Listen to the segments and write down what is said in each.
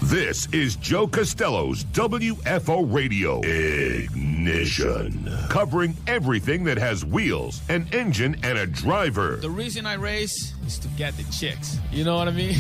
This is Joe Castello's WFO Radio Ignition, covering everything that has wheels, an engine, and a driver. The reason I race is to get the chicks. You know what I mean?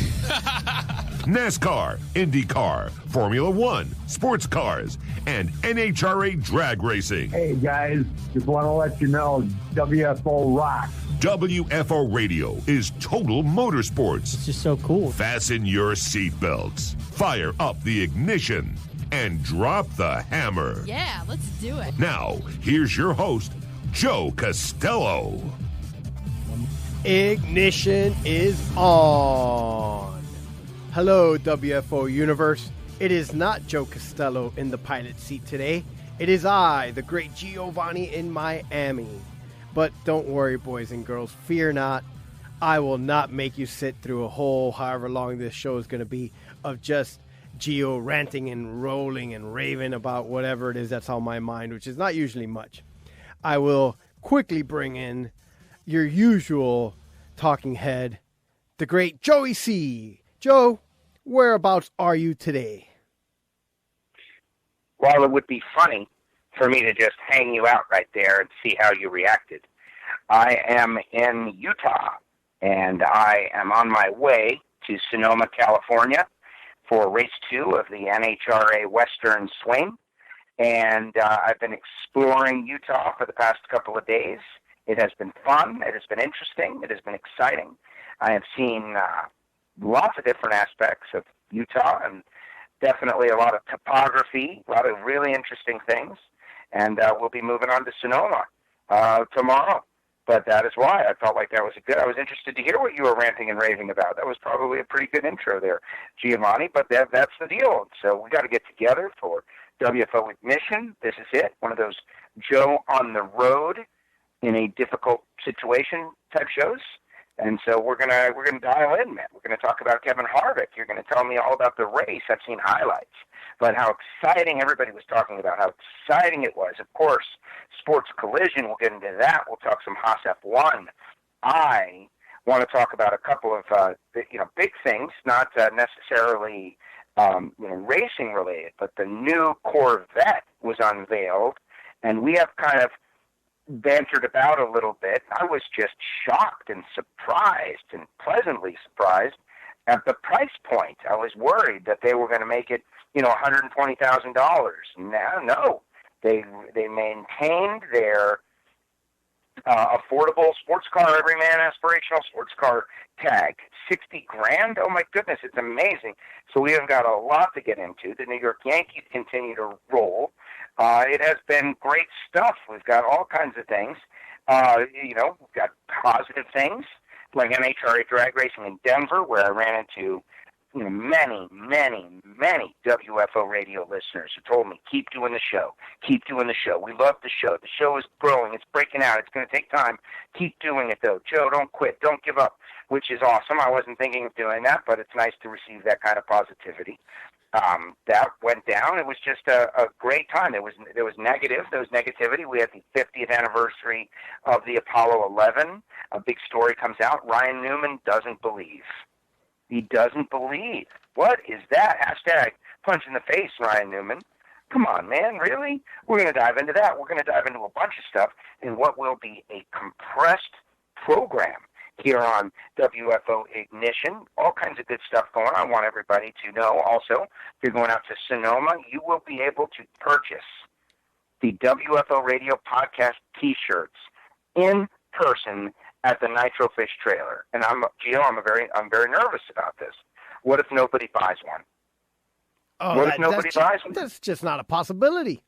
NASCAR, IndyCar, Formula One, sports cars, and NHRA drag racing. Hey guys, just want to let you know, WFO rocks. WFO Radio is total motorsports. It's just so cool. Fasten your seatbelts, fire up the ignition, and drop the hammer. Yeah, let's do it. Now, here's your host, Joe Castello. Ignition is on. Hello, WFO Universe. It is not Joe Castello in the pilot seat today. It is I, the great Giovanni in Miami. But don't worry, boys and girls. Fear not. I will not make you sit through a whole, however long this show is going to be, of just Gio ranting and rolling and raving about whatever it is that's on my mind, which is not usually much. I will quickly bring in your usual talking head, the great Joey C. Joe, whereabouts are you today? Well, it would be funny for me to just hang you out right there and see how you reacted. I am in Utah, and I am on my way to Sonoma, California for race 2 of the NHRA Western Swing, and I've been exploring Utah for the past couple of days. It has been fun. It has been interesting. It has been exciting. I have seen lots of different aspects of Utah, and definitely a lot of topography, a lot of really interesting things. And we'll be moving on to Sonoma tomorrow. But that is why I felt like that was good. I was interested to hear what you were ranting and raving about. That was probably a pretty good intro there, Giovanni, but that's the deal. So we got to get together for WFO Ignition. This is it, one of those Joe on the road in a difficult situation type shows. And so we're gonna dial in, man. We're gonna talk about Kevin Harvick. You're gonna tell me all about the race. I've seen highlights, but how exciting everybody was talking about, how exciting it was. Of course, SportsCollision. We'll get into that. We'll talk some Haas F1. I want to talk about a couple of big things, not necessarily racing related, but the new Corvette was unveiled, and we have kind of bantered about a little bit. I was just shocked and surprised and pleasantly surprised at the price point. I was worried that they were going to make it, $120,000. No, they maintained their affordable sports car, everyman aspirational sports car tag. $60,000. Oh my goodness, it's amazing. So we have got a lot to get into. The New York Yankees continue to roll. It has been great stuff. We've got all kinds of things. We've got positive things like NHRA drag racing in Denver, where I ran into many, many, many WFO radio listeners who told me, keep doing the show. Keep doing the show. We love the show. The show is growing. It's breaking out. It's going to take time. Keep doing it, though. Joe, don't quit. Don't give up, which is awesome. I wasn't thinking of doing that, but it's nice to receive that kind of positivity. That went down. It was just a great time. There was negativity. We had the 50th anniversary of the Apollo 11. A big story comes out. Ryan Newman doesn't believe. He doesn't believe. What is that? Hashtag punch in the face, Ryan Newman. Come on, man, really? We're going to dive into that. We're going to dive into a bunch of stuff in what will be a compressed program here on WFO Ignition. All kinds of good stuff going on. I want everybody to know also, if you're going out to Sonoma, you will be able to purchase the WFO Radio Podcast T-shirts in person at the Nitro Fish trailer. And I'm very nervous about this. What if nobody buys one? What if nobody buys one? That's just not a possibility.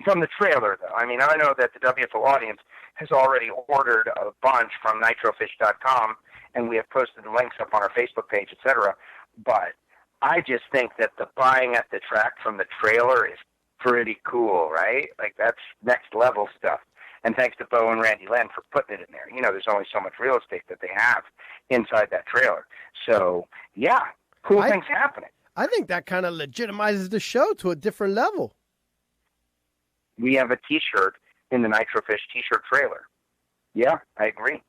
From the trailer, though. I mean, I know that the WFO audience has already ordered a bunch from nitrofish.com, and we have posted the links up on our Facebook page, etc. But I just think that the buying at the track from the trailer is pretty cool, right? Like, that's next level stuff. And thanks to Bo and Randy Len for putting it in there. There's only so much real estate that they have inside that trailer. So, yeah, cool things happening. I think that kind of legitimizes the show to a different level. We have a T-shirt in the Nitro Fish T-shirt trailer. Yeah, I agree.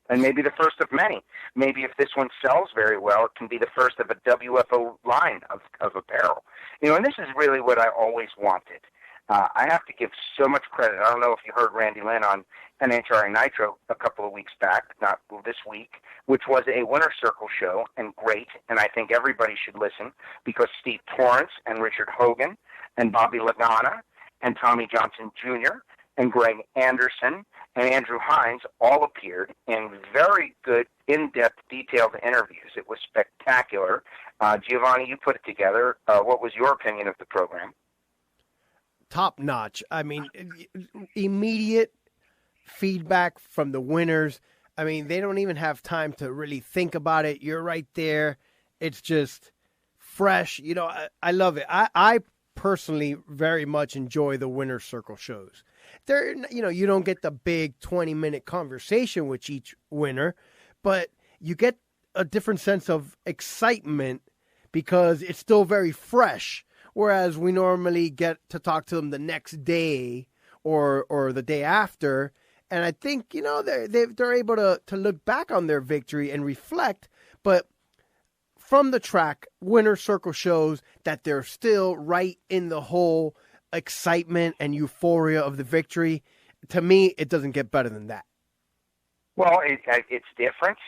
and maybe the first of many. Maybe if this one sells very well, it can be the first of a WFO line of apparel. And this is really what I always wanted. I have to give so much credit. I don't know if you heard Randy Lynn on NHRA Nitro a couple of weeks back, not this week, which was a winner's circle show, and great, and I think everybody should listen, because Steve Torrance and Richard Hogan and Bobby Lagana and Tommy Johnson Jr. and Greg Anderson and Andrew Hines all appeared in very good, in-depth, detailed interviews. It was spectacular. Giovanni, you put it together. What was your opinion of the program? Top notch. I mean, immediate feedback from the winners. I mean, they don't even have time to really think about it. You're right there. It's just fresh. I love it. I personally very much enjoy the winner's circle shows. They're, you don't get the big 20-minute conversation with each winner, but you get a different sense of excitement because it's still very fresh. Whereas we normally get to talk to them the next day or the day after. And I think, they're able to look back on their victory and reflect. But from the track, winner's circle shows that they're still right in the whole excitement and euphoria of the victory. To me, it doesn't get better than that. Well, it's different.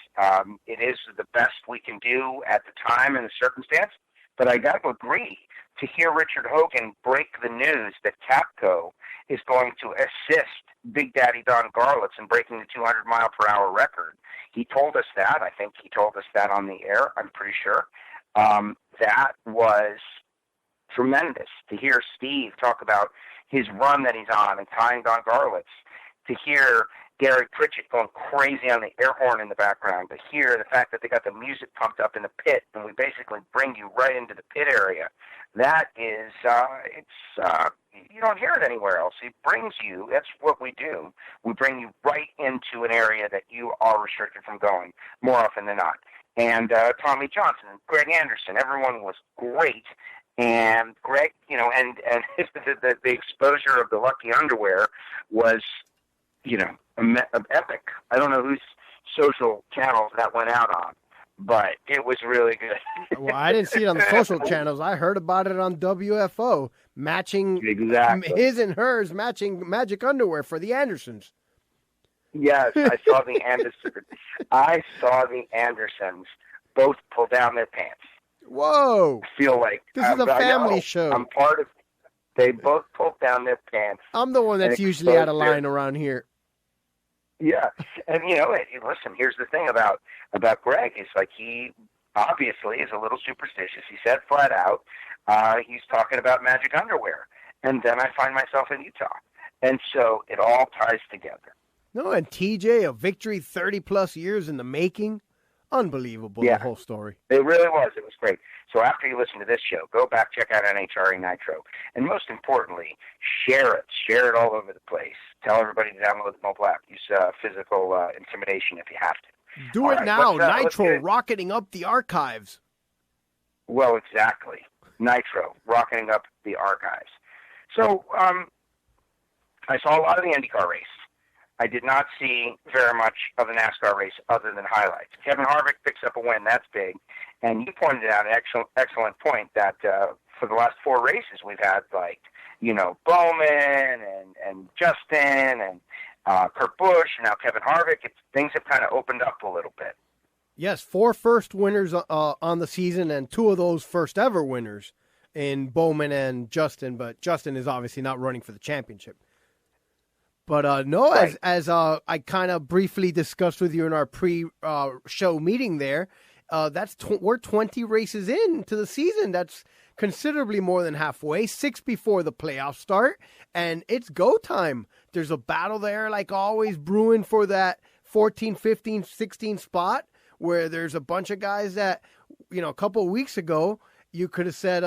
It is the best we can do at the time and the circumstance. But I got to agree, to hear Richard Hogan break the news that Capco is going to assist Big Daddy Don Garlits in breaking the 200-mile-per-hour record. He told us that. I think he told us that on the air, I'm pretty sure. That was tremendous. To hear Steve talk about his run that he's on and tying Don Garlits, to hear Gary Pritchett going crazy on the air horn in the background, to hear the fact that they got the music pumped up in the pit, and we basically bring you right into the pit area. That is, you don't hear it anywhere else. It brings you, that's what we do. We bring you right into an area that you are restricted from going more often than not. And Tommy Johnson, Greg Anderson, everyone was great. And Greg, and the exposure of the Lucky Underwear was, epic. I don't know whose social channels that went out on, but it was really good. Well, I didn't see it on the social channels. I heard about it on WFO, matching his and hers, matching magic underwear for the Andersons. Yes, I saw the Andersons. I saw the Andersons both pull down their pants. Whoa! I feel like this is a family show. I'm part of. They both pulled down their pants. I'm the one that's usually out of line around here. Yeah, and listen. Here's the thing about Greg. It's like he obviously is a little superstitious. He said flat out, he's talking about magic underwear, and then I find myself in Utah, and so it all ties together. No, and TJ, a victory 30+ years in the making. Unbelievable, yeah. The whole story. It really was. It was great. So after you listen to this show, go back, check out NHRA Nitro. And most importantly, share it. Share it all over the place. Tell everybody to download the mobile app. Use physical intimidation if you have to. Do it now. Nitro, rocketing up the archives. Well, exactly. Nitro, rocketing up the archives. So I saw a lot of the IndyCar race. I did not see very much of the NASCAR race other than highlights. Kevin Harvick picks up a win. That's big. And you pointed out an excellent point that for the last 4 races we've had, Bowman and Justin and Kurt Busch and now Kevin Harvick. Things have kind of opened up a little bit. Yes, 4 first winners on the season and 2 of those first ever winners in Bowman and Justin. But Justin is obviously not running for the championship. But right. as I kind of briefly discussed with you in our pre-show meeting there, we're 20 races into the season. That's considerably more than halfway, 6 before the playoffs start, and it's go time. There's a battle there, like always, brewing for that 14, 15, 16 spot, where there's a bunch of guys that, a couple of weeks ago, you could have said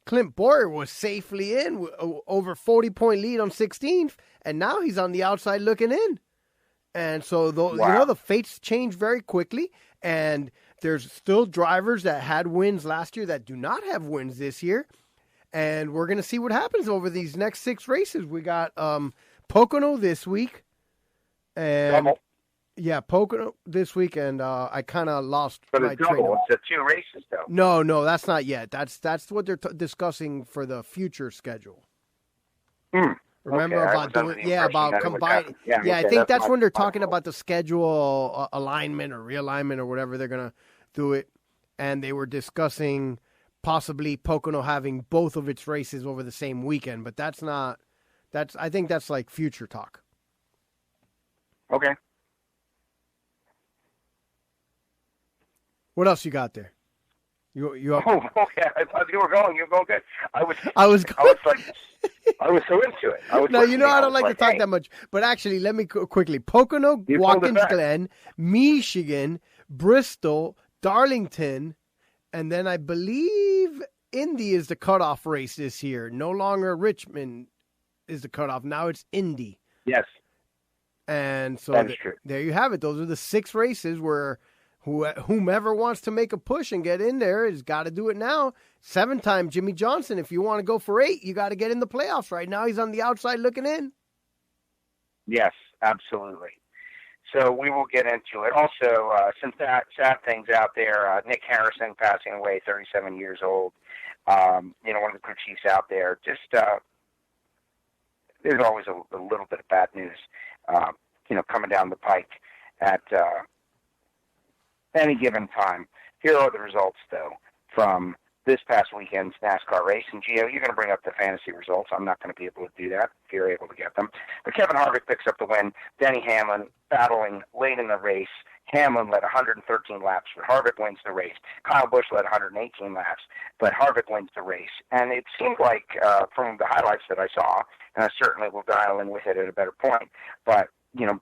Clint Boyer was safely in, over 40-point lead on 16th, and now he's on the outside looking in. And so, the fates change very quickly, and there's still drivers that had wins last year that do not have wins this year, and we're going to see what happens over these next 6 races. We got Pocono this week, and Yeah, Pocono this weekend. I kind of lost For the my train double, of- it's the 2 races, though. No, that's not yet. That's what they're discussing for the future schedule. Remember Okay, I about was under doing, the yeah, impression about that it would combining. happen. Yeah, I okay, think that's my- when they're my talking fault. about the schedule alignment or realignment or whatever they're gonna do it, and they were discussing possibly Pocono having both of its races over the same weekend, but that's not. I think that's like future talk. Okay. What else you got there? You up? Oh, okay. I thought you were going good. I was so into it. No, you know I don't like to talk hey. that much. But actually, let me quickly. Pocono, You pulled it Watkins back. Glen, Michigan, Bristol, Darlington, and then I believe Indy is the cutoff race this year. No longer Richmond is the cutoff. Now it's Indy. Yes. And so That is true. there you have it. Those are the 6 races where whomever wants to make a push and get in there has got to do it now. 7-time Jimmy Johnson. If you want to go for 8, you got to get in the playoffs. Right now he's on the outside looking in. Yes, absolutely. So we will get into it. Also, some sad things out there. Nick Harrison passing away, 37 years old. One of the crew chiefs out there. Just there's always a little bit of bad news, coming down the pike at any given time. Here are the results, though, from this past weekend's NASCAR race. And, Gio, you're going to bring up the fantasy results. I'm not going to be able to do that if you're able to get them. But Kevin Harvick picks up the win. Denny Hamlin battling late in the race. Hamlin led 113 laps, but Harvick wins the race. Kyle Busch led 118 laps, but Harvick wins the race. And it seemed like, from the highlights that I saw, and I certainly will dial in with it at a better point, but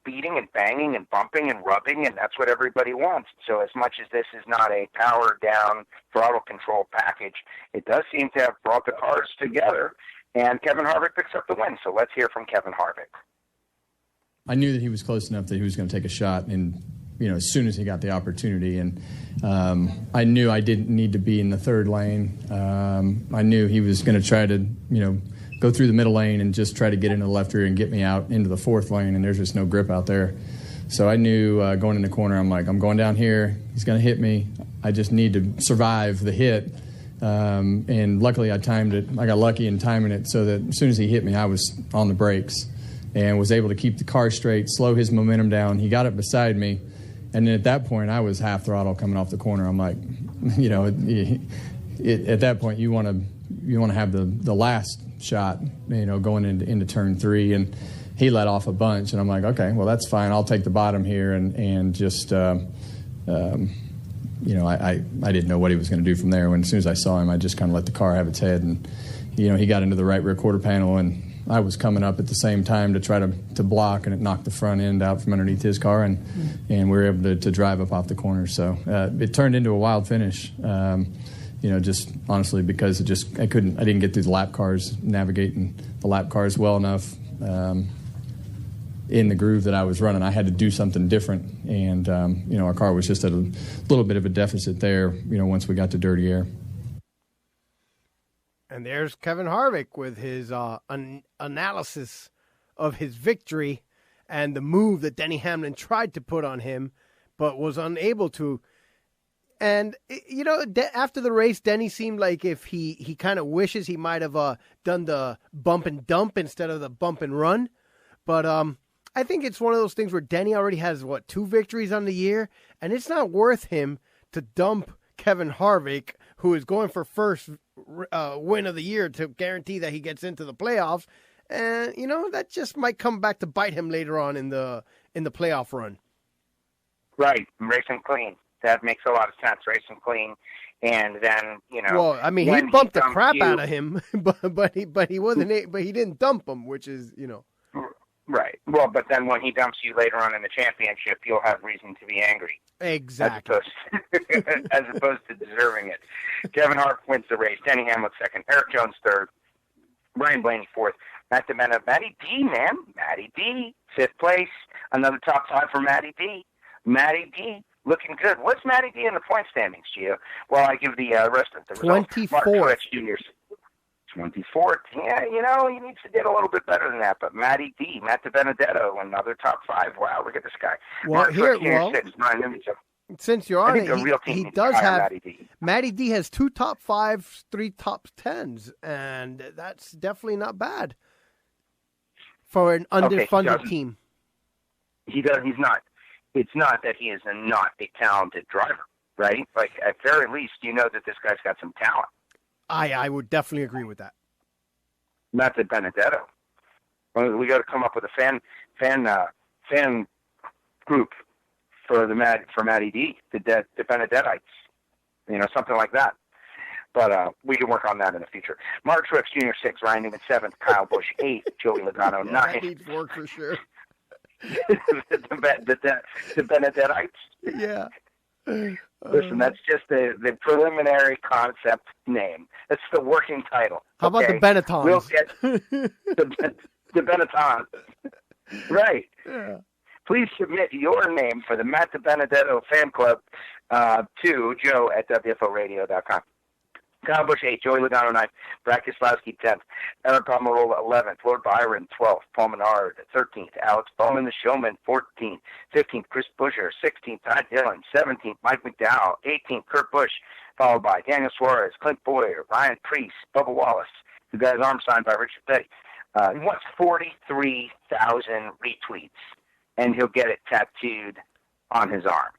beating and banging and bumping and rubbing, and that's what everybody wants. So as much as this is not a powered-down, throttle control package, it does seem to have brought the cars together, and Kevin Harvick picks up the win. So let's hear from Kevin Harvick. I knew that he was close enough that he was going to take a shot, and as soon as he got the opportunity, and I knew I didn't need to be in the third lane. I knew he was going to try to, go through the middle lane and just try to get into the left rear and get me out into the fourth lane, and there's just no grip out there. So I knew going in the corner, I'm like, I'm going down here. He's going to hit me. I just need to survive the hit. And luckily I timed it. I got lucky in timing it so that as soon as he hit me, I was on the brakes and was able to keep the car straight, slow his momentum down. He got it beside me. And then at that point, I was half throttle coming off the corner. I'm like, at that point, you want to have the last shot, going into turn 3, and he let off a bunch, and I'm like, okay, well that's fine. I'll take the bottom here, and just I didn't know what he was going to do from there. When as soon as I saw him, I just kind of let the car have its head, and he got into the right rear quarter panel, and I was coming up at the same time to try to block, and it knocked the front end out from underneath his car, and we were able to drive up off the corner. So it turned into a wild finish. Just honestly because I didn't get through the lap cars, navigating the lap cars well enough in the groove that I was running. I had to do something different, and our car was just at a little bit of a deficit there. Once we got to dirty air. And there's Kevin Harvick with his analysis of his victory and the move that Denny Hamlin tried to put on him, but was unable to. And, after the race, Denny seemed like if he kind of wishes he might have done the bump and dump instead of the bump and run. But I think it's one of those things where Denny already has, 2 victories on the year, and it's not worth him to dump Kevin Harvick, who is going for first win of the year to guarantee that he gets into the playoffs. And, that just might come back to bite him later on in the playoff run. Right, racing clean. That makes a lot of sense, racing clean. And then, Well, I mean, he bumped the crap out of him, but he wasn't, but he didn't dump him, which is, Right. Well, but then when he dumps you later on in the championship, you'll have reason to be angry. Exactly. As opposed to deserving it. Kevin Harvick wins the race. Denny Hamlin second. Eric Jones third. Ryan Blaney fourth. Matt DiMenna. Matty D, man. Matty D. Fifth place. Another top 5 for Matty D. Matty D. Looking good. What's Matty D in the point standings, Gio? Well, I give the rest of the results. 24th. Mark Truex Jr. 24th. Yeah, he needs to get a little bit better than that. But Matty D, Matt DiBenedetto, another top 5. Wow, look at this guy. Well, since you're on it, he does have Matty D has 2 top 5s, 3 top 10s, and that's definitely not bad for an underfunded team. He does. He's not. It's not that he is not a talented driver, right? Like, at very least, that this guy's got some talent. I would definitely agree with that. Matt DiBenedetto. Well, we got to come up with a fan group for Matty D, the Benedettites, something like that. But we can work on that in the future. Mark Truex Jr. 6, Ryan Newman 7th, Kyle Busch 8th, Joey Logano 9th. I need 4 for sure. the Benedettites. Yeah. Listen, that's just the preliminary concept name. That's the working title. How about the Benettons? We'll get the Benettons. Right. Yeah. Please submit your name for the Matt DiBenedetto fan club to Joe at WFORadio.com. Kyle Busch 8th, Joey Logano 9th, Brad Keselowski 10th, Eric Almirola 11th, Lord Byron 12th, Paul Menard 13th, Alex Bowman the Showman 14th, 15th, Chris Buescher 16th, Todd Dillon 17th, Mike McDowell 18th, Kurt Busch, followed by Daniel Suarez, Clint Boyer, Ryan Preece, Bubba Wallace, who got his arm signed by Richard Petty. He wants 43,000 retweets, and he'll get it tattooed on his arm.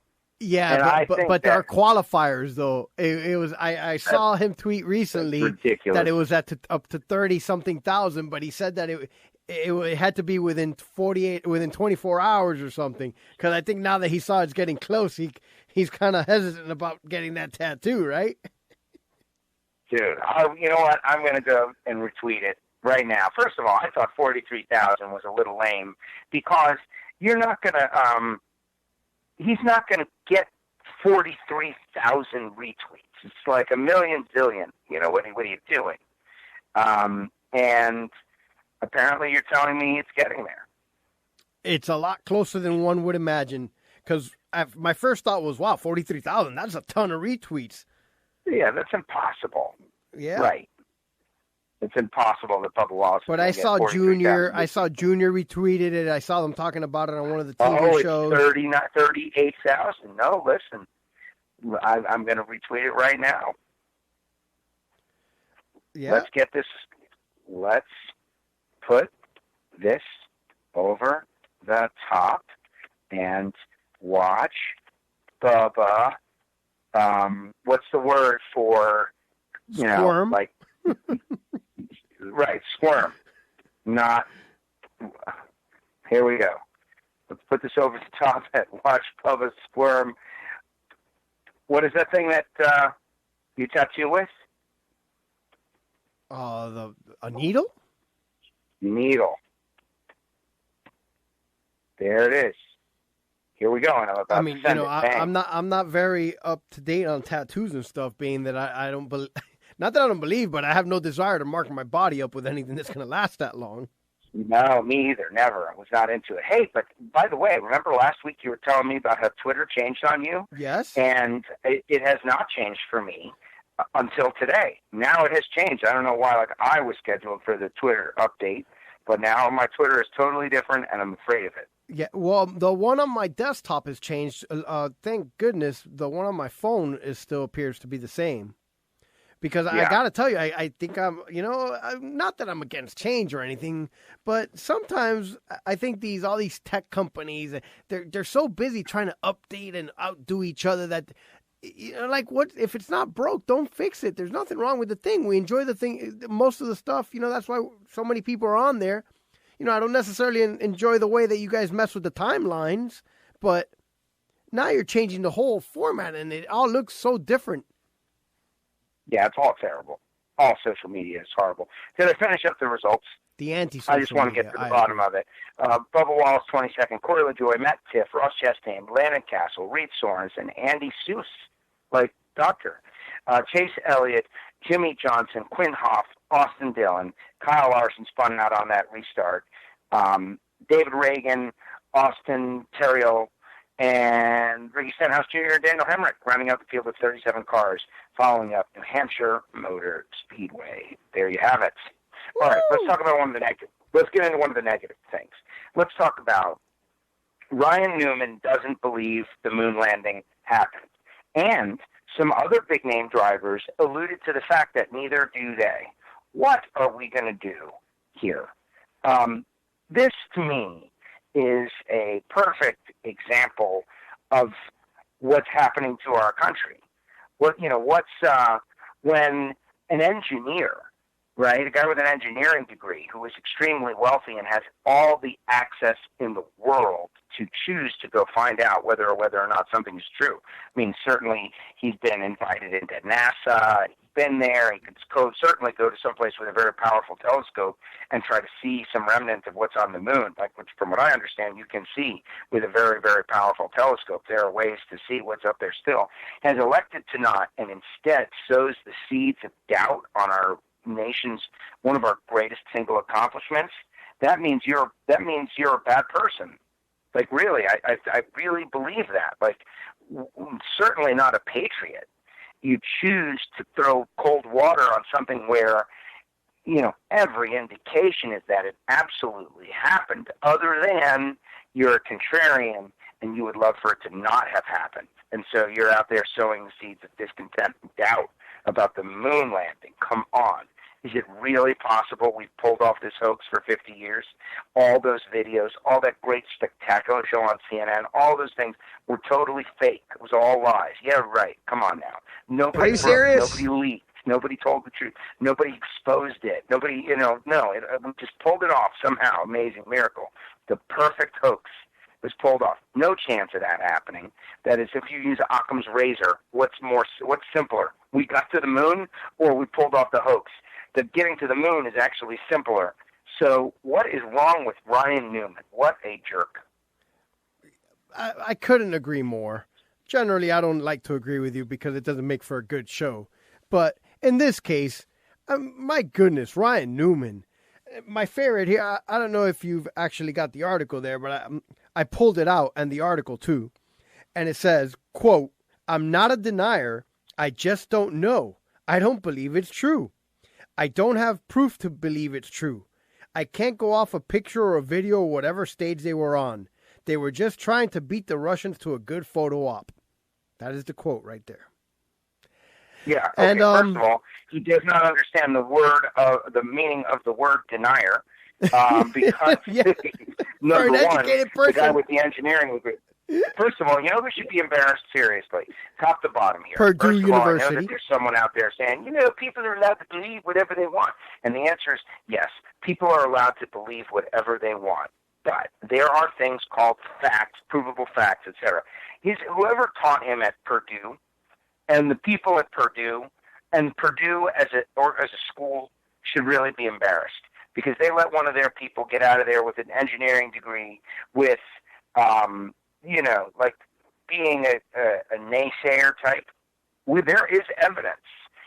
Yeah, but there are qualifiers though. It was I saw him tweet recently that it was up to 30-something thousand, but he said that it had to be within 24 hours or something. Because I think now that he saw it's getting close, he's kind of hesitant about getting that tattoo, right? Dude, you know what? I'm going to go and retweet it right now. First of all, I thought 43,000 was a little lame because you're not going to. He's not going to get 43,000 retweets. It's like a million zillion. What are you doing? And apparently you're telling me it's getting there. It's a lot closer than one would imagine. Because my first thought was, wow, 43,000, that's a ton of retweets. Yeah, that's impossible. Yeah. Right. It's impossible that Bubba Wallace. But I saw Junior retweeted it. I saw them talking about it on one of the TV shows. 38,000. No, listen, I'm going to retweet it right now. Yeah. Let's get this. Let's put this over the top and watch Bubba. What's the word for squirm? Like. Right, squirm. Not. Here we go. Let's put this over the top and watch Bubba squirm. What is that thing that you tattoo with? A needle? Needle. There it is. Here we go. And I'm about to send it. I'm not very up to date on tattoos and stuff, being that I don't believe. Not that I don't believe, but I have no desire to mark my body up with anything that's going to last that long. No, me either. Never. I was not into it. Hey, but by the way, remember last week you were telling me about how Twitter changed on you? Yes. And it has not changed for me until today. Now it has changed. I don't know why. Like, I was scheduled for the Twitter update, but now my Twitter is totally different, and I'm afraid of it. Yeah, well, the one on my desktop has changed. Thank goodness. The one on my phone still appears to be the same. Because I got to tell you, I think I'm not that I'm against change or anything, but sometimes I think all these tech companies, they're so busy trying to update and outdo each other that, like, what if it's not broke, don't fix it. There's nothing wrong with the thing. We enjoy the thing, most of the stuff, that's why so many people are on there. I don't necessarily enjoy the way that you guys mess with the timelines, but now you're changing the whole format and it all looks so different. Yeah, it's all terrible. All social media is horrible. Did I finish up the results? The anti-social I just want to get to the bottom of it. Bubba Wallace, 22nd. Corey LaJoy, Matt Tiff, Ross Chastain, Landon Castle, Reed Sorensen, Andy Seuss, like Doctor. Chase Elliott, Jimmy Johnson, Quinn Hoff, Austin Dillon, Kyle Larson spun out on that restart. David Reagan, Austin Terrio, and Ricky Stenhouse Jr. and Daniel Hemrick rounding out the field with 37 cars. following up New Hampshire Motor Speedway. There you have it. All right, let's talk about one of the negative. Let's get into one of the negative things. Let's talk about Ryan Newman doesn't believe the moon landing happened. And some other big-name drivers alluded to the fact that neither do they. What are we going to do here? This, to me, is a perfect example of what's happening to our country. When an engineer, right, a guy with an engineering degree who is extremely wealthy and has all the access in the world to choose to go find out whether or not something is true. I mean, certainly he's been invited into NASA. He's been there. He could certainly go to someplace with a very powerful telescope and try to see some remnant of what's on the moon, which, from what I understand, you can see with a very, very powerful telescope. There are ways to see what's up there still. Has elected to not, and instead sows the seeds of doubt on our nation's one of our greatest single accomplishments. That means you're a bad person. Like, really, I really believe that. Like, certainly not a patriot. You choose to throw cold water on something where, every indication is that it absolutely happened, other than you're a contrarian and you would love for it to not have happened. And so you're out there sowing the seeds of discontent and doubt about the moon landing. Come on. Is it really possible we've pulled off this hoax for 50 years? All those videos, all that great spectacular show on CNN, all those things were totally fake. It was all lies. Yeah, right. Come on now. Nobody Are you serious? Nobody leaked. Nobody told the truth. Nobody exposed it. Nobody, we just pulled it off somehow. Amazing miracle. The perfect hoax was pulled off. No chance of that happening. That is, if you use Occam's razor, what's simpler? We got to the moon, or we pulled off the hoax? The getting to the moon is actually simpler. So what is wrong with Ryan Newman? What a jerk. I couldn't agree more. Generally, I don't like to agree with you because it doesn't make for a good show. But in this case, my goodness, Ryan Newman. My favorite here, I don't know if you've actually got the article there, but I pulled it out, and the article too. And it says, quote, "I'm not a denier. I just don't know. I don't believe it's true. I don't have proof to believe it's true. I can't go off a picture or a video or whatever stage they were on. They were just trying to beat the Russians to a good photo op." That is the quote right there. Yeah. Okay. And first of all, he does not understand the meaning of the word denier, because number one, the guy with the engineering degree. First of all, who should be embarrassed seriously, top to bottom here. Purdue First of all, University. I know that there's someone out there saying, people are allowed to believe whatever they want. And the answer is yes, people are allowed to believe whatever they want. But there are things called facts, provable facts, etc. Whoever taught him at Purdue, and the people at Purdue, and Purdue as a school should really be embarrassed, because they let one of their people get out of there with an engineering degree with like being a naysayer type. There is evidence.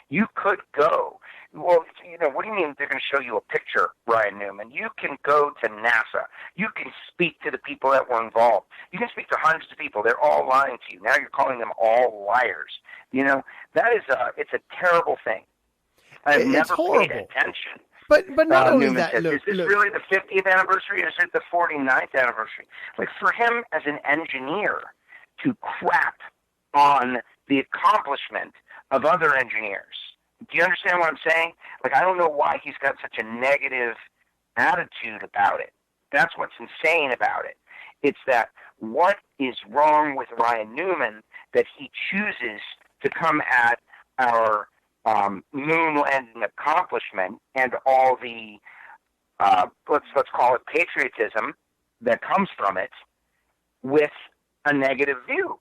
You could go. Well, what do you mean they're going to show you a picture, Ryan Newman? You can go to NASA. You can speak to the people that were involved. You can speak to hundreds of people. They're all lying to you. Now you're calling them all liars. That is it's a terrible thing. I've never paid attention. But not only Newman that, said, is this really the 50th anniversary, or is it the 49th anniversary? Like, for him as an engineer to crap on the accomplishment of other engineers. Do you understand what I'm saying? Like, I don't know why he's got such a negative attitude about it. That's what's insane about it. It's that what is wrong with Ryan Newman that he chooses to come at our moon landing accomplishment and all the let's call it patriotism that comes from it with a negative view.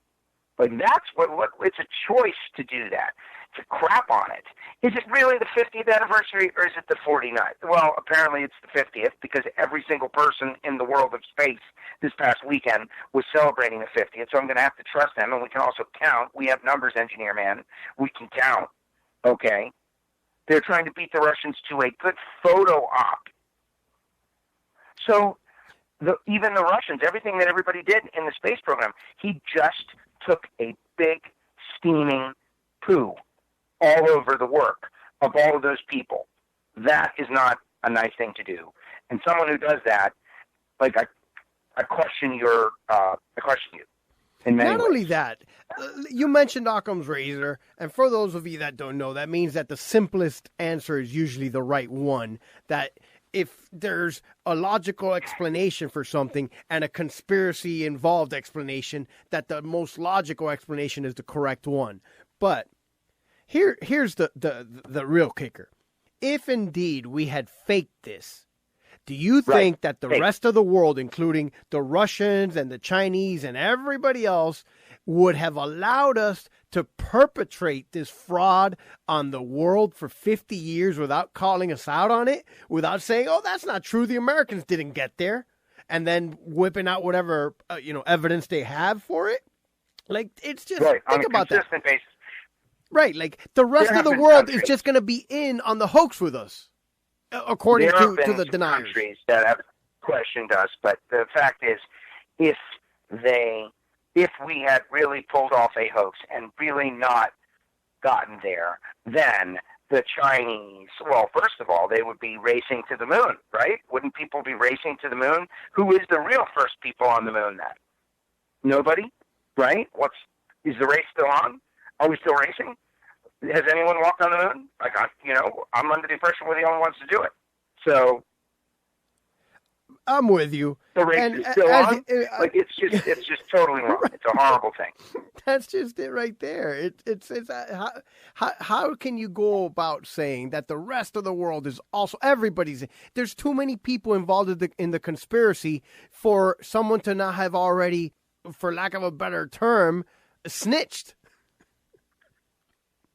Like, that's what it's a choice to do that, to crap on it. Is it really the 50th anniversary, or is it the 49th? Well, apparently it's the 50th, because every single person in the world of space this past weekend was celebrating the 50th, so I'm going to have to trust them, and we can also count. We have numbers, engineer man. We can count. Okay? They're trying to beat the Russians to a good photo op. So even the Russians, everything that everybody did in the space program, he just took a big steaming poo all over the work of all of those people. That is not a nice thing to do. And someone who does that, like I question you in many ways. Not only that, you mentioned Occam's razor, and for those of you that don't know, that means that the simplest answer is usually the right one. That if there's a logical explanation for something and a conspiracy-involved explanation, that the most logical explanation is the correct one. But here's the real kicker. If indeed we had faked this, do you think that the rest of the world, including the Russians and the Chinese and everybody else, would have allowed us to perpetrate this fraud on the world for 50 years without calling us out on it, without saying, oh, that's not true, the Americans didn't get there, and then whipping out whatever evidence they have for it? Like, it's just, think about that. Basis. Right, like the rest of the world is just going to be in on the hoax with us, according to the deniers. Countries that have questioned us, but the fact is, if we had really pulled off a hoax and really not gotten there, then the Chinese, well, first of all, they would be racing to the moon, right? Wouldn't people be racing to the moon? Who is the real first people on the moon then? Nobody, right? Is the race still on? Are we still racing? Has anyone walked on the moon? I'm under the impression we're the only ones to do it. So I'm with you. The race is still on. It's just totally wrong. It's a horrible thing. That's just it right there. How can you go about saying that the rest of the world is also everybody's? There's too many people involved in the conspiracy for someone to not have already, for lack of a better term, snitched.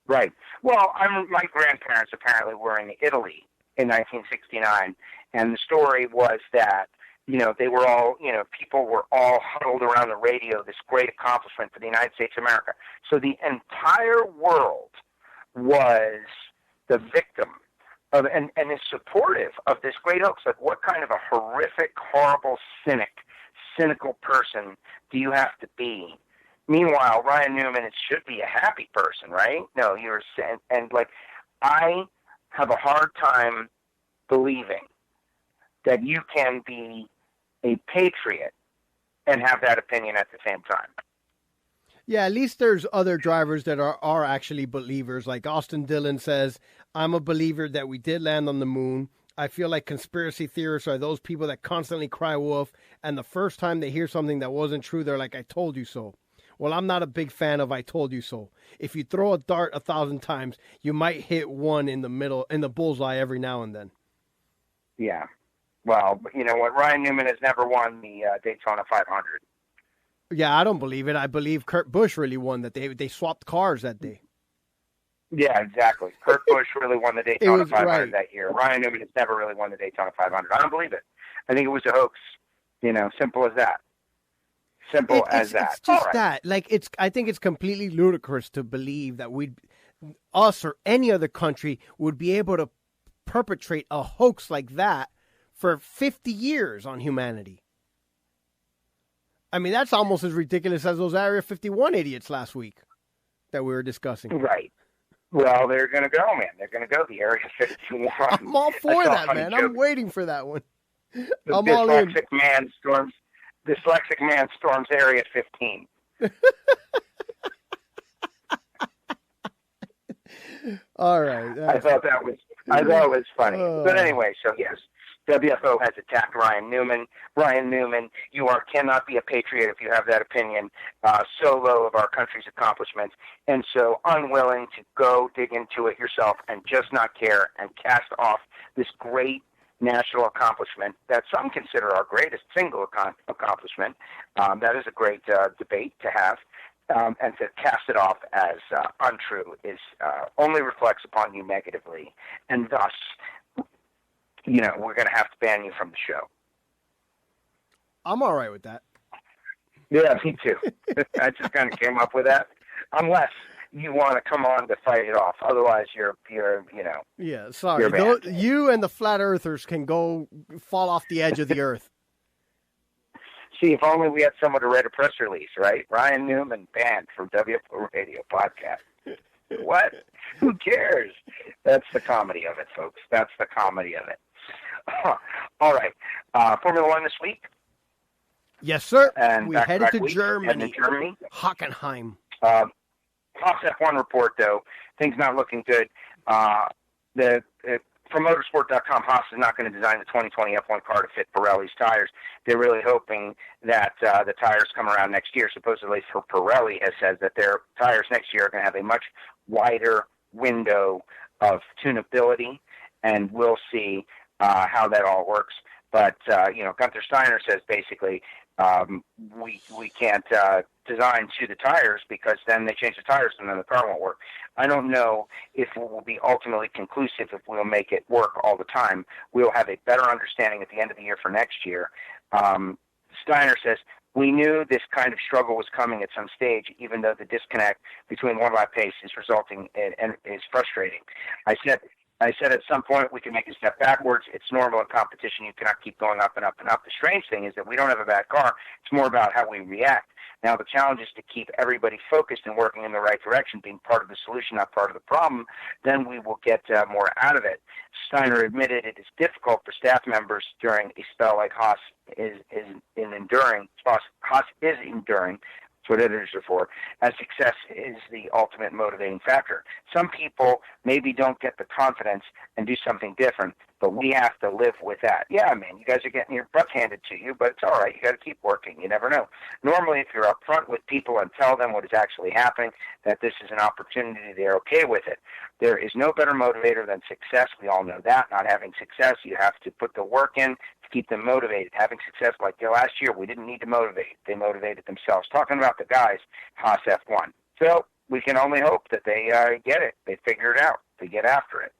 Right. Well, my grandparents apparently were in Italy in 1969, and the story was that, they were all, people were all huddled around the radio, this great accomplishment for the United States of America. So the entire world was the victim of, and is supportive of this great hoax. Like, what kind of a horrific, horrible, cynical person do you have to be? Meanwhile, Ryan Newman, it should be a happy person, right? No, I have a hard time believing that you can be a patriot and have that opinion at the same time. Yeah, at least there's other drivers that are actually believers. Like Austin Dillon says, I'm a believer that we did land on the moon. I feel like conspiracy theorists are those people that constantly cry wolf, and the first time they hear something that wasn't true, they're like, I told you so. Well, I'm not a big fan of I told you so. If you throw a dart 1,000 times, you might hit one in the middle, in the bullseye every now and then. Yeah. Well, you know what? Ryan Newman has never won the Daytona 500. Yeah, I don't believe it. I believe Kurt Busch really won that. They swapped cars that day. Yeah, exactly. Kurt Busch really won the Daytona 500 that year. Ryan Newman has never really won the Daytona 500. I don't believe it. I think it was a hoax. Simple as that. It's just that. I think it's completely ludicrous to believe that us or any other country would be able to perpetrate a hoax like that for 50 years on humanity. I mean, that's almost as ridiculous as those Area 51 idiots last week that we were discussing. Right. Well, they're going to go, man. They're going to go the Area 51. I'm all for that, man. Joke. I'm waiting for that one. I'm all in. Dyslexic man storms Area 15. All right. I thought it was funny. But anyway, so yes, WFO has attacked Ryan Newman. Ryan Newman, you cannot be a patriot if you have that opinion so low of our country's accomplishments, and so unwilling to go dig into it yourself and just not care and cast off this great national accomplishment that some consider our greatest single accomplishment. That is a great debate to have. And to cast it off as untrue only reflects upon you negatively. And thus, we're going to have to ban you from the show. I'm all right with that. Yeah, me too. I just kind of came up with that. Unless you want to come on to fight it off. Otherwise, you're Yeah, sorry. You and the flat earthers can go fall off the edge of the earth. See, if only we had someone to write a press release, right? Ryan Newman banned from WFO Radio podcast. What? Who cares? That's the comedy of it, folks. That's the comedy of it. All right. Formula One this week. Yes, sir. And we headed to Germany. Hockenheim. Haas F1 report, though, things not looking good. From motorsport.com, Haas is not going to design the 2020 F1 car to fit Pirelli's tires. They're really hoping that the tires come around next year. Supposedly, for Pirelli has said that their tires next year are going to have a much wider window of tunability, and we'll see how that all works. But Gunther Steiner says basically we can't design to the tires because then they change the tires and then the car won't work. I don't know if it will be ultimately conclusive if we'll make it work all the time. We'll have a better understanding at the end of the year for next year. Steiner says, we knew this kind of struggle was coming at some stage, even though the disconnect between one-lap pace is resulting and is frustrating. I said at some point we can make a step backwards. It's normal in competition. You cannot keep going up and up and up. The strange thing is that we don't have a bad car. It's more about how we react. Now, the challenge is to keep everybody focused and working in the right direction, being part of the solution, not part of the problem. Then we will get more out of it. Steiner admitted it is difficult for staff members during a spell like Haas is enduring. Haas is enduring. That's what editors are for, as success is the ultimate motivating factor. Some people maybe don't get the confidence and do something different, but we have to live with that. Yeah, man, you guys are getting your butts handed to you, but it's all right. You got to keep working. You never know. Normally, if you're upfront with people and tell them what is actually happening, that this is an opportunity, they're okay with it. There is no better motivator than success. We all know that. Not having success, you have to put the work in to keep them motivated. Having success, like last year, we didn't need to motivate. They motivated themselves. Talking about the guys, Haas F1. So we can only hope that they get it. They figure it out. They get after it.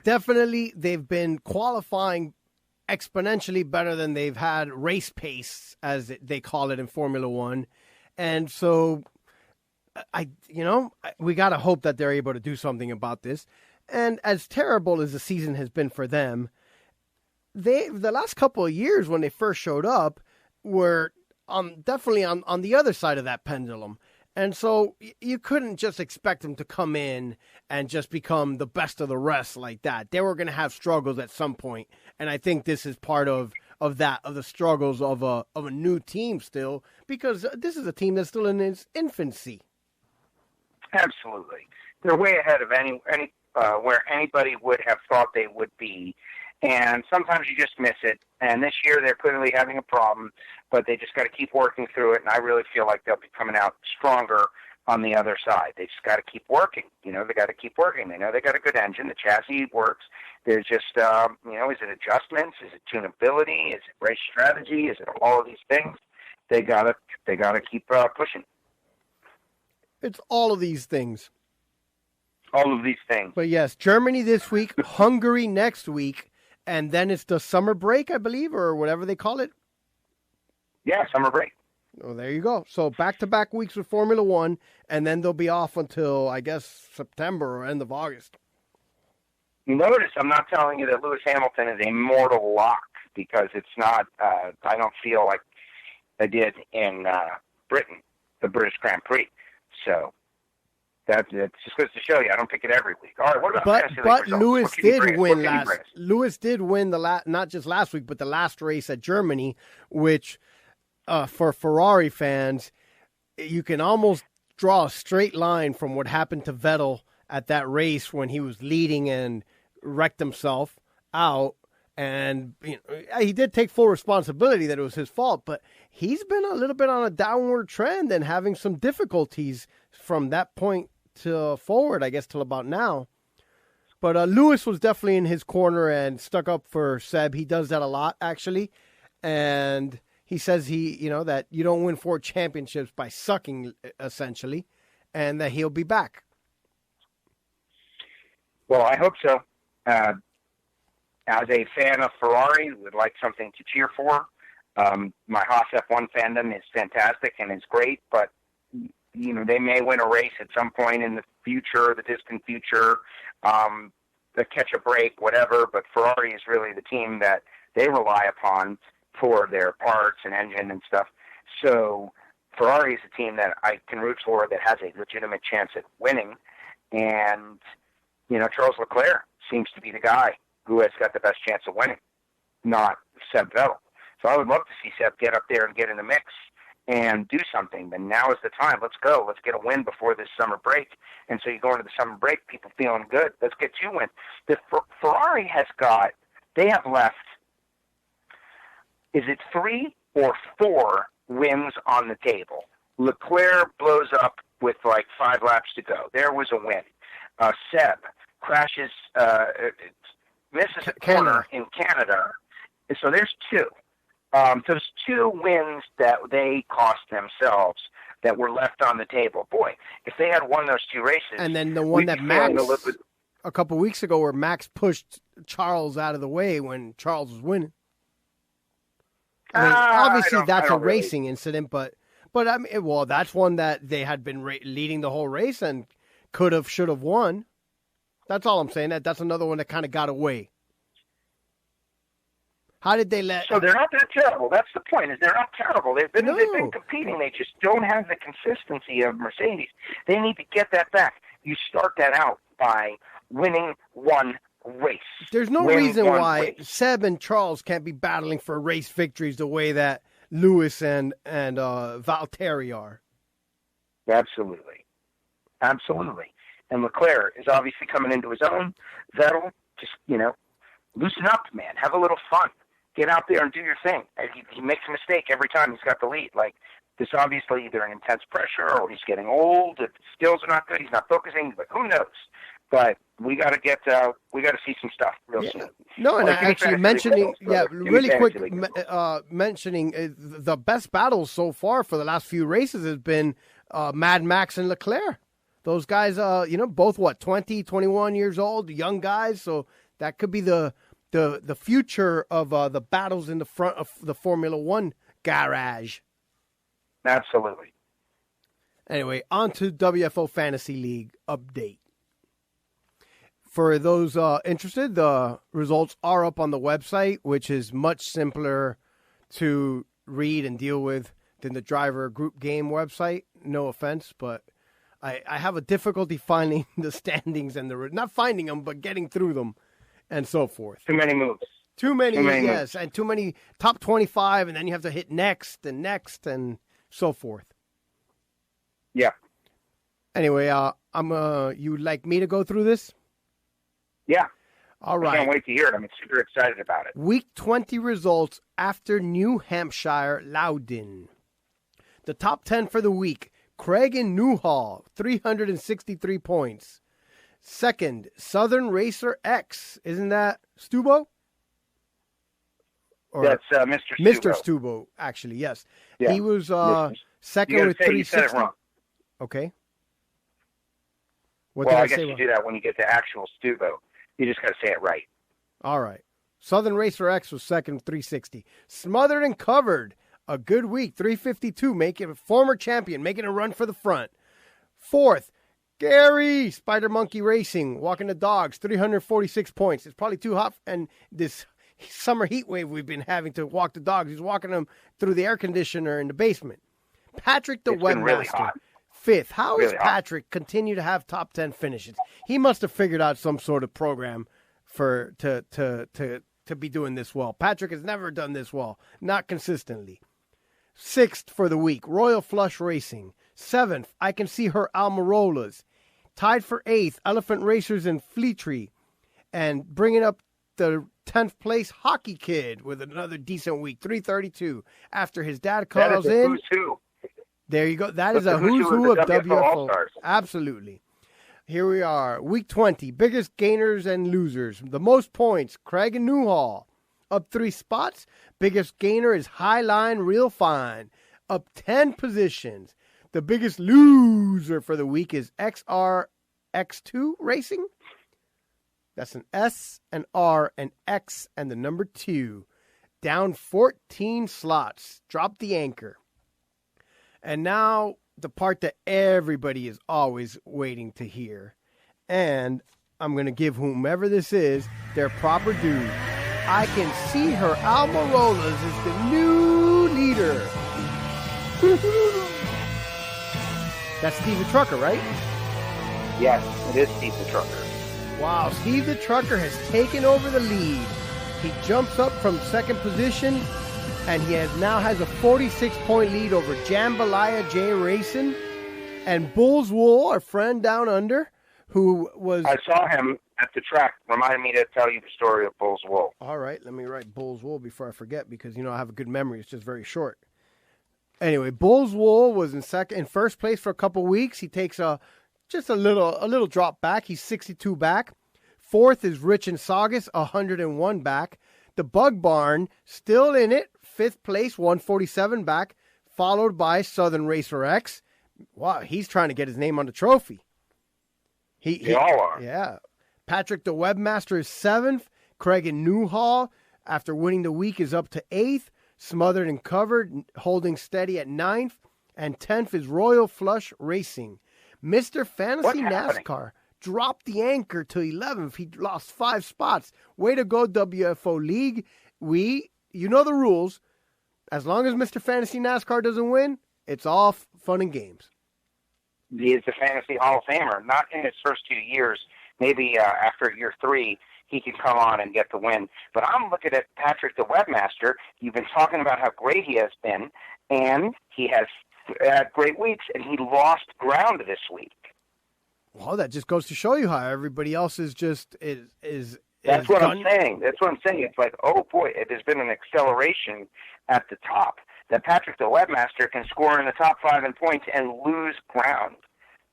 Definitely, they've been qualifying exponentially better than they've had race pace, as they call it in Formula One. And so, we got to hope that they're able to do something about this. And as terrible as the season has been for them, the last couple of years when they first showed up were definitely on the other side of that pendulum. And so you couldn't just expect them to come in and just become the best of the rest like that. They were going to have struggles at some point, and I think this is part of the struggles of a new team still, because this is a team that's still in its infancy. Absolutely, they're way ahead of any where anybody would have thought they would be. And sometimes you just miss it. And this year they're clearly having a problem, but they just got to keep working through it. And I really feel like they'll be coming out stronger on the other side. They just got to keep working. They got to keep working. They know they got a good engine. The chassis works. There's just, is it adjustments? Is it tunability? Is it race strategy? Is it all of these things? They gotta keep pushing. It's all of these things. All of these things. But yes, Germany this week, Hungary next week. And then it's the summer break, I believe, or whatever they call it. Yeah, summer break. Oh, there you go. So back-to-back weeks with Formula One, and then they'll be off until, I guess, September or end of August. You notice I'm not telling you that Lewis Hamilton is a mortal lock, because it's not, I don't feel like I did in Britain, the British Grand Prix. So That just goes to show you. I don't pick it every week. All right, what about but Lewis did win last. Lewis did win not just last week, but the last race at Germany, which for Ferrari fans, you can almost draw a straight line from what happened to Vettel at that race when he was leading and wrecked himself out. And he did take full responsibility that it was his fault, but he's been a little bit on a downward trend and having some difficulties from that point to forward, I guess, till about now. But Lewis was definitely in his corner and stuck up for Seb. He does that a lot, actually. And he says that you don't win 4 championships by sucking, essentially, and that he'll be back. Well, I hope so. As a fan of Ferrari, would like something to cheer for. My Haas F1 fandom is fantastic and is great, but they may win a race at some point in the future, the distant future, catch a break, whatever. But Ferrari is really the team that they rely upon for their parts and engine and stuff. So Ferrari is a team that I can root for that has a legitimate chance at winning. And, Charles Leclerc seems to be the guy who has got the best chance of winning, not Seb Vettel. So I would love to see Seb get up there and get in the mix and do something. But now is the time. Let's go. Let's get a win before this summer break. And so you go into the summer break, people feeling good. Let's get 2 wins. The Ferrari they have left, is it 3 or 4 wins on the table? Leclerc blows up with like 5 laps to go. There was a win. Seb crashes, misses a corner in Canada. And so there's 2. Those 2 wins that they cost themselves that were left on the table. Boy, if they had won those 2 races. And then the one that Max, a couple weeks ago, where Max pushed Charles out of the way when Charles was winning. I mean, obviously that's a racing incident, but I mean, well, that's one that they had been leading the whole race and should have won. That's all I'm saying. That's another one that kind of got away. How did they let? So they're not that terrible. That's the point. Is they're not terrible. They've been competing. They just don't have the consistency of Mercedes. They need to get that back. You start that out by winning 1 race. There's no reason why Seb and Charles can't be battling for race victories the way that Lewis and Valtteri are. Absolutely. And Leclerc is obviously coming into his own. Vettel, just, loosen up, man. Have a little fun. Get out there and do your thing. He makes a mistake every time he's got the lead. Like, this obviously either an intense pressure or he's getting old. If the skills are not good, he's not focusing. But who knows? But we got to see some stuff real soon. No, and actually mentioning, really quick, mentioning the best battles so far for the last few races has been Mad Max and Leclerc. Those guys, both 20, 21 years old, young guys. So that could be the future of the battles in the front of the Formula One garage. Absolutely. Anyway, on to WFO Fantasy League update. For those interested, the results are up on the website, which is much simpler to read and deal with than the driver group game website. No offense, but I have a difficulty finding the standings and not finding them, but getting through them and so forth. Too many moves. Too many, yes, and too many top 25, and then you have to hit next and so forth. Yeah. Anyway, you would like me to go through this? Yeah. All right. I can't wait to hear it. I'm super excited about it. Week 20 results after New Hampshire Loudon. The top 10 for the week. Craig and Newhall, 363 points. Second, Southern Racer X. Isn't that Stubo? That's Mr. Stubo. Mr. Stubo, actually, yes. Yeah. He was second with 360. You said it wrong. Okay. I guess you do that when you get to actual Stubo. You just got to say it right. All right. Southern Racer X was second, 360. Smothered and Covered, a good week, 352, making a former champion, making a run for the front. Fourth, Gary, Spider Monkey Racing, walking the dogs, 346 points. It's probably too hot, and this summer heat wave we've been having to walk the dogs. He's walking them through the air conditioner in the basement. Patrick the Webmaster, really fifth. How really is Patrick continue to have top 10 finishes? He must have figured out some sort of program to be doing this well. Patrick has never done this well, not consistently. Sixth for the week, Royal Flush Racing. Seventh, I Can See Her Almirolas. Tied for eighth, Elephant Racers in Fleetry. And bringing up the 10th place, Hockey Kid with another decent week, 332. After his dad calls in. Who's who. There you go. That is a who's who of WFO. Absolutely. Here we are. Week 20. Biggest gainers and losers. The most points, Craig and Newhall. Up 3 spots. Biggest gainer is Highline Real Fine. Up 10 positions. The biggest loser for the week is XRX2 Racing. That's an S, an R, an X, and the number 2. Down 14 slots. Drop the anchor. And now the part that everybody is always waiting to hear. And I'm going to give whomever this is their proper due. I Can See Her Almirolas is the new leader. That's Steve the Trucker, right? Yes, it is Steve the Trucker. Wow, Steve the Trucker has taken over the lead. He jumps up from second position, and he now has a 46-point lead over Jambalaya J Racing and Bulls Wool, our friend down under, who was... I saw him at the track. Reminded me to tell you the story of Bulls Wool. All right, let me write Bulls Wool before I forget, because, I have a good memory. It's just very short. Anyway, Bulls Wool was in first place for a couple weeks. He takes just a little drop back. He's 62 back. Fourth is Rich and Saugus, 101 back. The Bug Barn still in it, fifth place, 147 back, followed by Southern Racer X. Wow, he's trying to get his name on the trophy. They all are. Yeah. Patrick the Webmaster is seventh. Craig and Newhall, after winning the week, is up to eighth. Smothered and Covered, holding steady at ninth. And 10th is Royal Flush Racing. Mr. Fantasy NASCAR dropped the anchor to 11th. He lost 5 spots. Way to go, WFO League. You know the rules. As long as Mr. Fantasy NASCAR doesn't win, it's all fun and games. He is the Fantasy Hall of Famer. Not in his first 2 years. Maybe after year 3, he can come on and get the win. But I'm looking at Patrick the Webmaster. You've been talking about how great he has been, and he has had great weeks, and he lost ground this week. Well, that just goes to show you how everybody else is just is. That's what I'm saying. That's what I'm saying. It's like, oh boy, there's been an acceleration at the top. That Patrick the Webmaster can score in the top 5 in points and lose ground.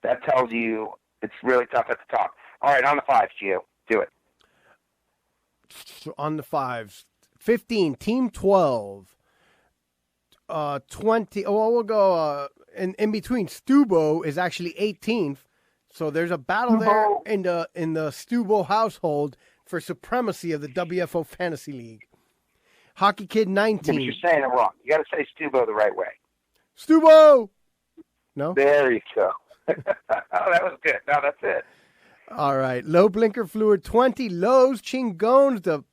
That tells you it's really tough at the top. All right, on the 5s, Gio. Do it. On the 5s. 15, Team 12. 20. Oh, we'll go in between. Stubo is actually 18th. So there's a battle there in the Stubo household for supremacy of the WFO Fantasy League. Hockey Kid 19. You're saying it wrong. You got to say Stubo the right way. Stubo! No? There you go. Oh, that was good. No, that's it. All right. Low Blinker Fluid 20. Lowe's Chingones, the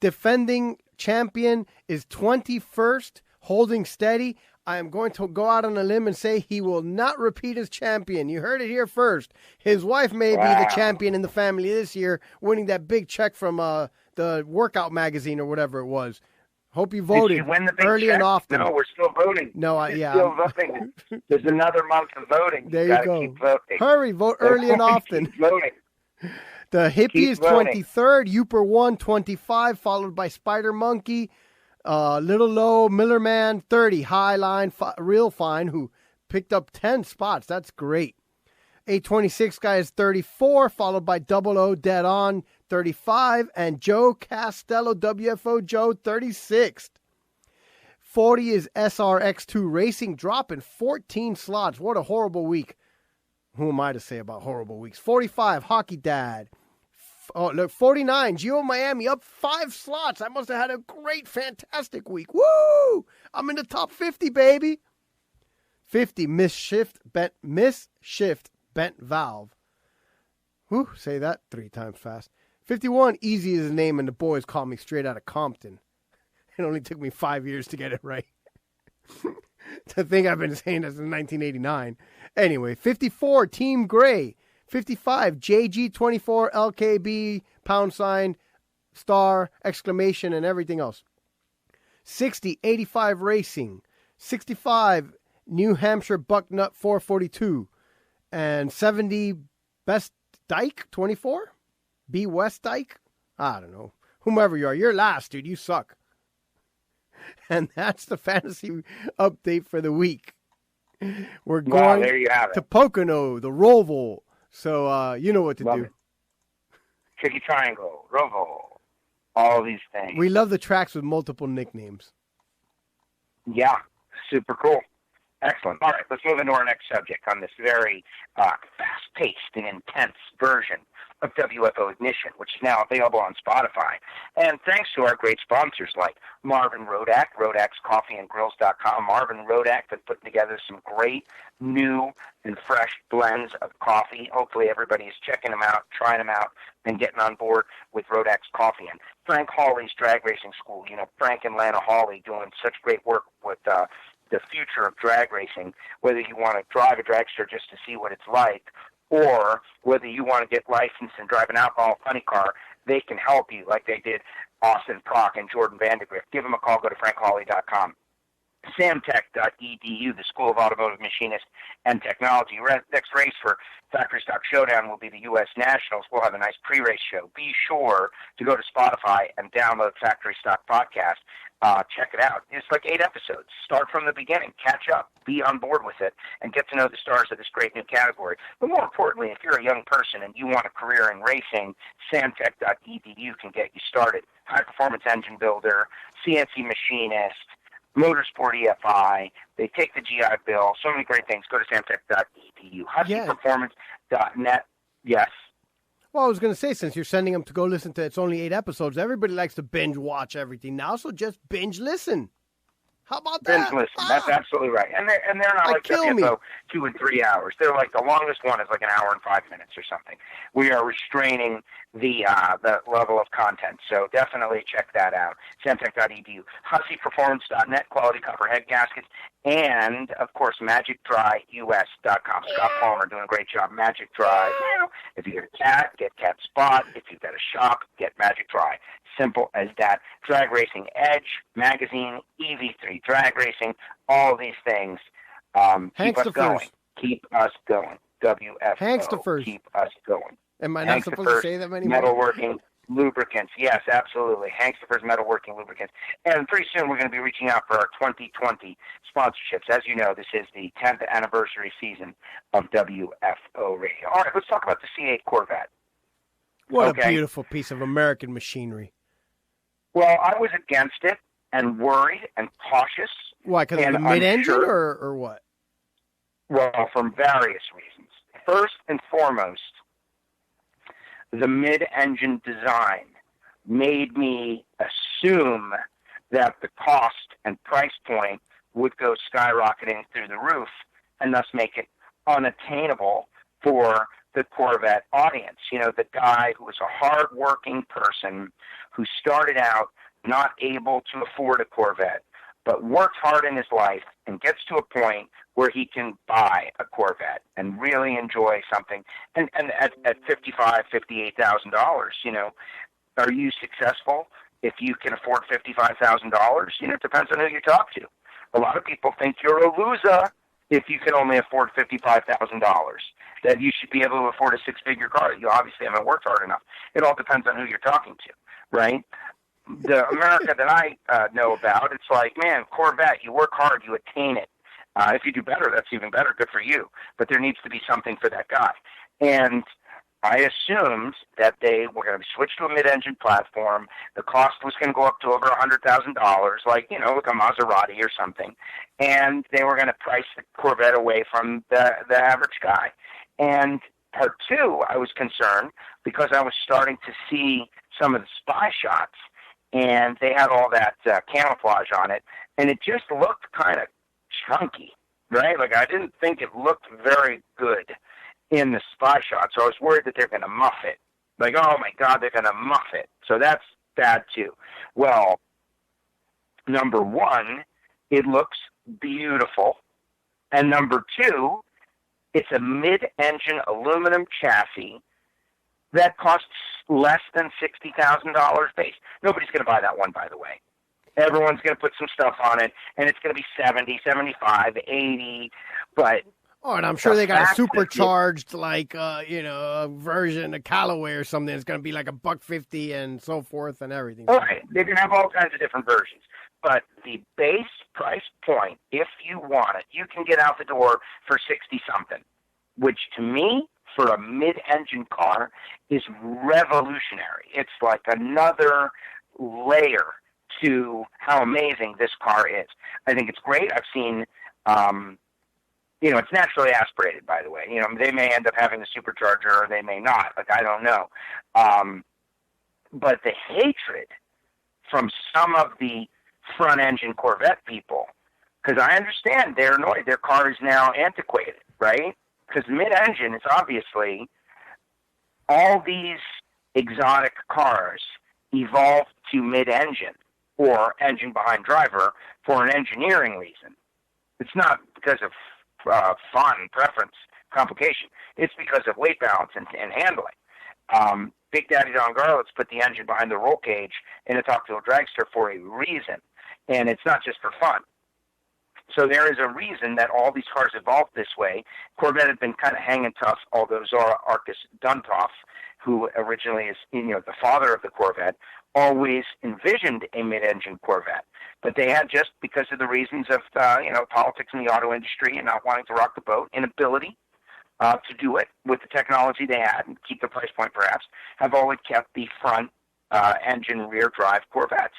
defending champion, is 21st, holding steady. I am going to go out on a limb and say he will not repeat as champion. You heard it here first. His wife may be the champion in the family this year, winning that big check from the workout magazine or whatever it was. Hope you voted. Did she win the big early check? and often. No, we're still voting. No, Still voting. There's another month of voting. There you go. Keep voting. Hurry, vote early and often. Keep voting. The Hippie Keep is voting. 23rd, Uper 1, 25, followed by Spider Monkey, Little Low, Millerman, 30, Highline, Real Fine, who picked up 10 spots. That's great. 826 guy is 34, followed by Double O, Dead On, 35, and Joe Castello, WFO Joe, 36th. 40 is SRX2 Racing, dropping 14 slots. What a horrible week. Who am I to say about horrible weeks? 45, Hockey Dad. Oh, look, 49, Gio Miami, up 5 slots. I must have had a great, fantastic week. Woo! I'm in the top 50, baby. 50, Mischief Bent Valve. Whew, say that 3 times fast. 51, Easy is his name, and the boys call me straight out of Compton. It only took me 5 years to get it right. To think I've been saying this since 1989. Anyway, 54, Team Gray. 55, JG24, LKB, # star, exclamation, and everything else. 60, 85 Racing. 65, New Hampshire Bucknut 442. And 70, Best Dyke 24? B West Dyke? I don't know. Whomever you are, you're last, dude. You suck. And that's the fantasy update for the week. We're going there you have it. to Pocono, the Roval. So you know what to do. It. Tricky Triangle, Roval, all these things. We love the tracks with multiple nicknames. Yeah, super cool. Excellent. All right, let's move into our next subject on this very fast-paced and intense version of WFO Ignition, which is now available on Spotify. And thanks to our great sponsors like Marvin Rodak, RodaksCoffeeandGrills.com. Marvin Rodak been putting together some great new and fresh blends of coffee. Hopefully everybody is checking them out, trying them out, and getting on board with Rodak's Coffee. And Frank Hawley's Drag Racing School. You know, Frank and Lana Hawley doing such great work with the future of drag racing, whether you want to drive a dragster just to see what it's like, or whether you want to get licensed and drive an alcohol funny car, they can help you like they did Austin Prock and Jordan Vandergrift. Give them a call. Go to frankhawley.com. Samtech.edu, the School of Automotive Machinists and Technology. Next race for Factory Stock Showdown will be the U.S. Nationals. We'll have a nice pre-race show. Be sure to go to Spotify and download Factory Stock Podcast. Check it out. It's like 8 episodes. Start from the beginning. Catch up. Be on board with it and get to know the stars of this great new category. But more importantly, if you're a young person and you want a career in racing, Samtech.edu can get you started. High-performance engine builder, CNC machinist, Motorsport EFI, they take the GI Bill, so many great things. Go to samtech.edu. HuskyPerformance.net. Yes. Well, I was going to say, since you're sending them to go listen to, it's only 8 episodes, everybody likes to binge watch everything now, so just binge listen. How about that? Binge listen. That's absolutely right. And they're not like WFO 2 and 3 hours. They're like, the longest one is like an hour and 5 minutes or something. We are restraining the level of content, so definitely check that out. Samtech.edu, HuskyPerformance.net, quality copper head gaskets, and, of course, MagicDryUS.com. Scott Palmer doing a great job. Magic Dry. If you have a cat, get Cat Spot. If you've got a shop, get Magic Dry. Simple as that. Drag Racing Edge magazine, EV3 Drag Racing, all these things keep us going. Keep us going. WFO. Hankstafers. Keep us going. Am I not supposed to say them anymore? Metalworking lubricants. Yes, absolutely. Hankstafers Metalworking lubricants. And pretty soon we're going to be reaching out for our 2020 sponsorships. As you know, this is the 10th anniversary season of WFO Radio. All right, let's talk about the C8 Corvette. What a beautiful piece of American machinery. Well, I was against it and worried and cautious. Why, because of the mid-engine or what? Well, from various reasons. First and foremost, the mid-engine design made me assume that the cost and price point would go skyrocketing through the roof and thus make it unattainable for the Corvette audience. You know, the guy who was a hard-working person who started out not able to afford a Corvette, but worked hard in his life and gets to a point where he can buy a Corvette and really enjoy something. And at $55,000, $58,000, you know, are you successful if you can afford $55,000? You know, it depends on who you talk to. A lot of people think you're a loser if you can only afford $55,000, that you should be able to afford a six-figure car. You obviously haven't worked hard enough. It all depends on who you're talking to, right? The America that I know about, it's like, man, Corvette, you work hard, you attain it. If you do better, that's even better. Good for you. But there needs to be something for that guy. And I assumed that they were going to switch to a mid-engine platform. The cost was going to go up to over $100,000, like, you know, like a Maserati or something. And they were going to price the Corvette away from the average guy. And part two, I was concerned because I was starting to see some of the spy shots, and they had all that camouflage on it, and it just looked kind of chunky, right? Like, I didn't think it looked very good in the spy shot, so I was worried that they're going to muff it. Like, oh my God, they're going to muff it. So that's bad too. Well, number one, it looks beautiful. And number two, it's a mid-engine aluminum chassis that costs less than $60,000 base. Nobody's going to buy that one, by the way. Everyone's going to put some stuff on it, and it's going to be 70, 75, 80, but... Oh, and I'm sure they got a supercharged, like, version, a Callaway or something. It's going to be like $150 and so forth and everything. All right. They're going to have all kinds of different versions. But the base price point, if you want it, you can get out the door for 60-something, which to me, for a mid-engine car, is revolutionary. It's like another layer to how amazing this car is. I think it's great. I've seen... it's naturally aspirated, by the way. You know, they may end up having a supercharger or they may not. Like, I don't know. But the hatred from some of the front-engine Corvette people, because I understand they're annoyed. Their car is now antiquated, right? Because mid-engine is obviously all these exotic cars evolved to mid-engine or engine behind driver for an engineering reason. It's not because of fun, preference, complication. It's because of weight balance and handling. Big Daddy Don Garlits put the engine behind the roll cage in a top-fuel dragster for a reason, and it's not just for fun. So there is a reason that all these cars evolved this way. Corvette had been kind of hanging tough, although Zora Arkus Duntov, who originally is the father of the Corvette, always envisioned a mid-engine Corvette. But they had, just because of the reasons of politics in the auto industry and not wanting to rock the boat, inability to do it with the technology they had and keep the price point perhaps, have always kept the front engine rear drive Corvettes.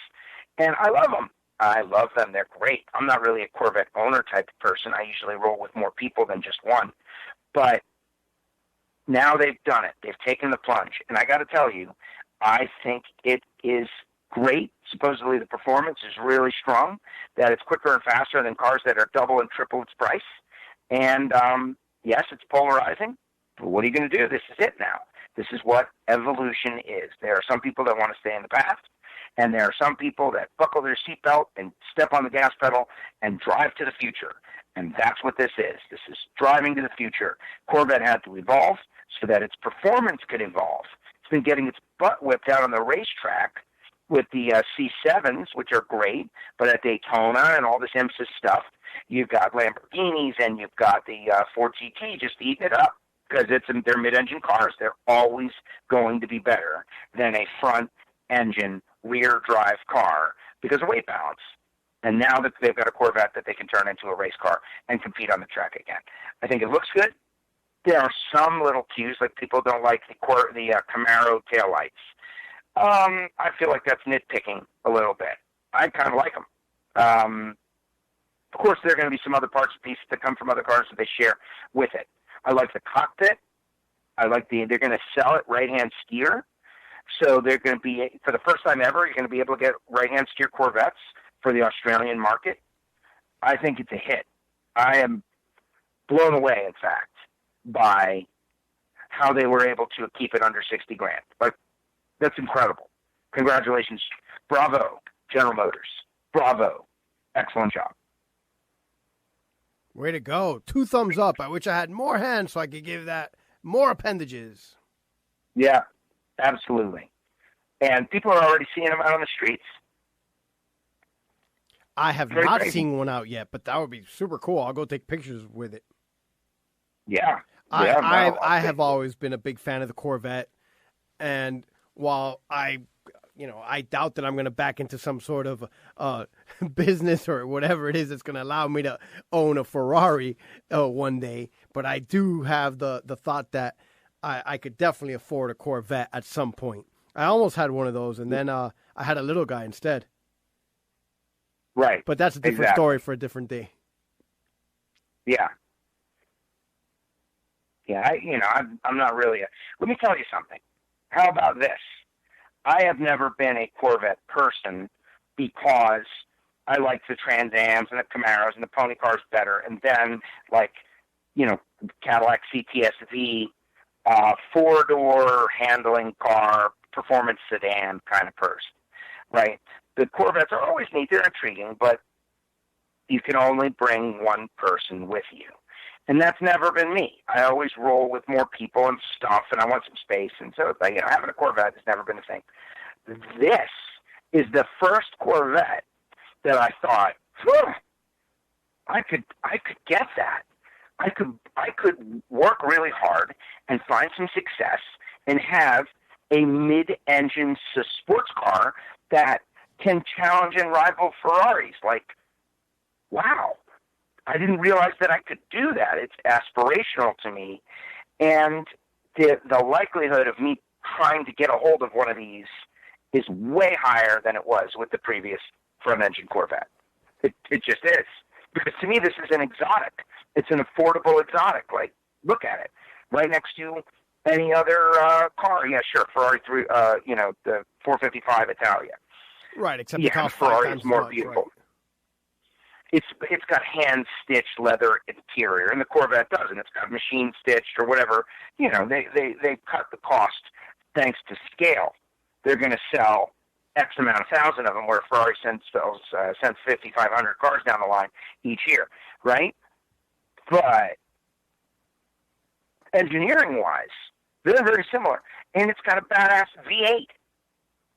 And I love them. I love them. They're great. I'm not really a Corvette owner type of person. I usually roll with more people than just one. But now they've done it. They've taken the plunge. And I got to tell you, I think it is great. Supposedly the performance is really strong, that it's quicker and faster than cars that are double and triple its price. And yes, it's polarizing, but what are you going to do? This is it now. This is what evolution is. There are some people that want to stay in the past, and there are some people that buckle their seatbelt and step on the gas pedal and drive to the future. And that's what this is. This is driving to the future. Corvette had to evolve so that its performance could evolve. It's been getting its butt whipped out on the racetrack with the C7s, which are great, but at Daytona and all this IMSA stuff, you've got Lamborghinis and you've got the Ford GT just eating it up because they're mid-engine cars. They're always going to be better than a front-engine, rear-drive car because of weight balance. And now that they've got a Corvette that they can turn into a race car and compete on the track again. I think it looks good. There are some little cues, like people don't like the Camaro taillights. I feel like that's nitpicking a little bit. I kind of like them. Of course, there are going to be some other parts and pieces that come from other cars that they share with it. I like the cockpit. I like they're going to sell it right-hand steer. So they're going to be, for the first time ever, you're going to be able to get right-hand steer Corvettes for the Australian market. I think it's a hit. I am blown away, in fact, by how they were able to keep it under $60,000. Like, that's incredible. Congratulations. Bravo, General Motors. Bravo. Excellent job. Way to go. 2 thumbs up. I wish I had more hands so I could give that more appendages. Yeah, absolutely. And people are already seeing them out on the streets. I have Very not crazy. seen one out yet, but that would be super cool. I'll go take pictures with it. Yeah. I have always been a big fan of the Corvette, and while I doubt that I'm going to back into some sort of business or whatever it is that's going to allow me to own a Ferrari one day, but I do have the thought that I could definitely afford a Corvette at some point. I almost had one of those, and then I had a little guy instead. Right. But that's a different story for a different day. Yeah. Yeah, I'm not really let me tell you something. How about this? I have never been a Corvette person because I like the Trans Ams and the Camaros and the pony cars better. And then, Cadillac CTS-V, 4-door handling car, performance sedan kind of person, right? The Corvettes are always neat. They're intriguing, but you can only bring one person with you. And that's never been me. I always roll with more people and stuff, and I want some space. And so, having a Corvette has never been a thing. This is the first Corvette that I thought, I could get that. I could work really hard and find some success and have a mid-engine sports car that can challenge and rival Ferraris. Like, wow. I didn't realize that I could do that. It's aspirational to me. And the likelihood of me trying to get a hold of one of these is way higher than it was with the previous front-engine Corvette. It just is. Because to me, this is an exotic. It's an affordable exotic. Like, look at it. Right next to any other car. Yeah, sure, Ferrari, the 455 Italia. Right, except yeah, the Ferrari is more beautiful. Right. It's got hand-stitched leather interior, and the Corvette doesn't. It's got machine-stitched or whatever. They cut the cost thanks to scale. They're going to sell X amount of thousand of them, where Ferrari sends 5,500 cars down the line each year, right? But engineering-wise, they're very similar. And it's got a badass V8.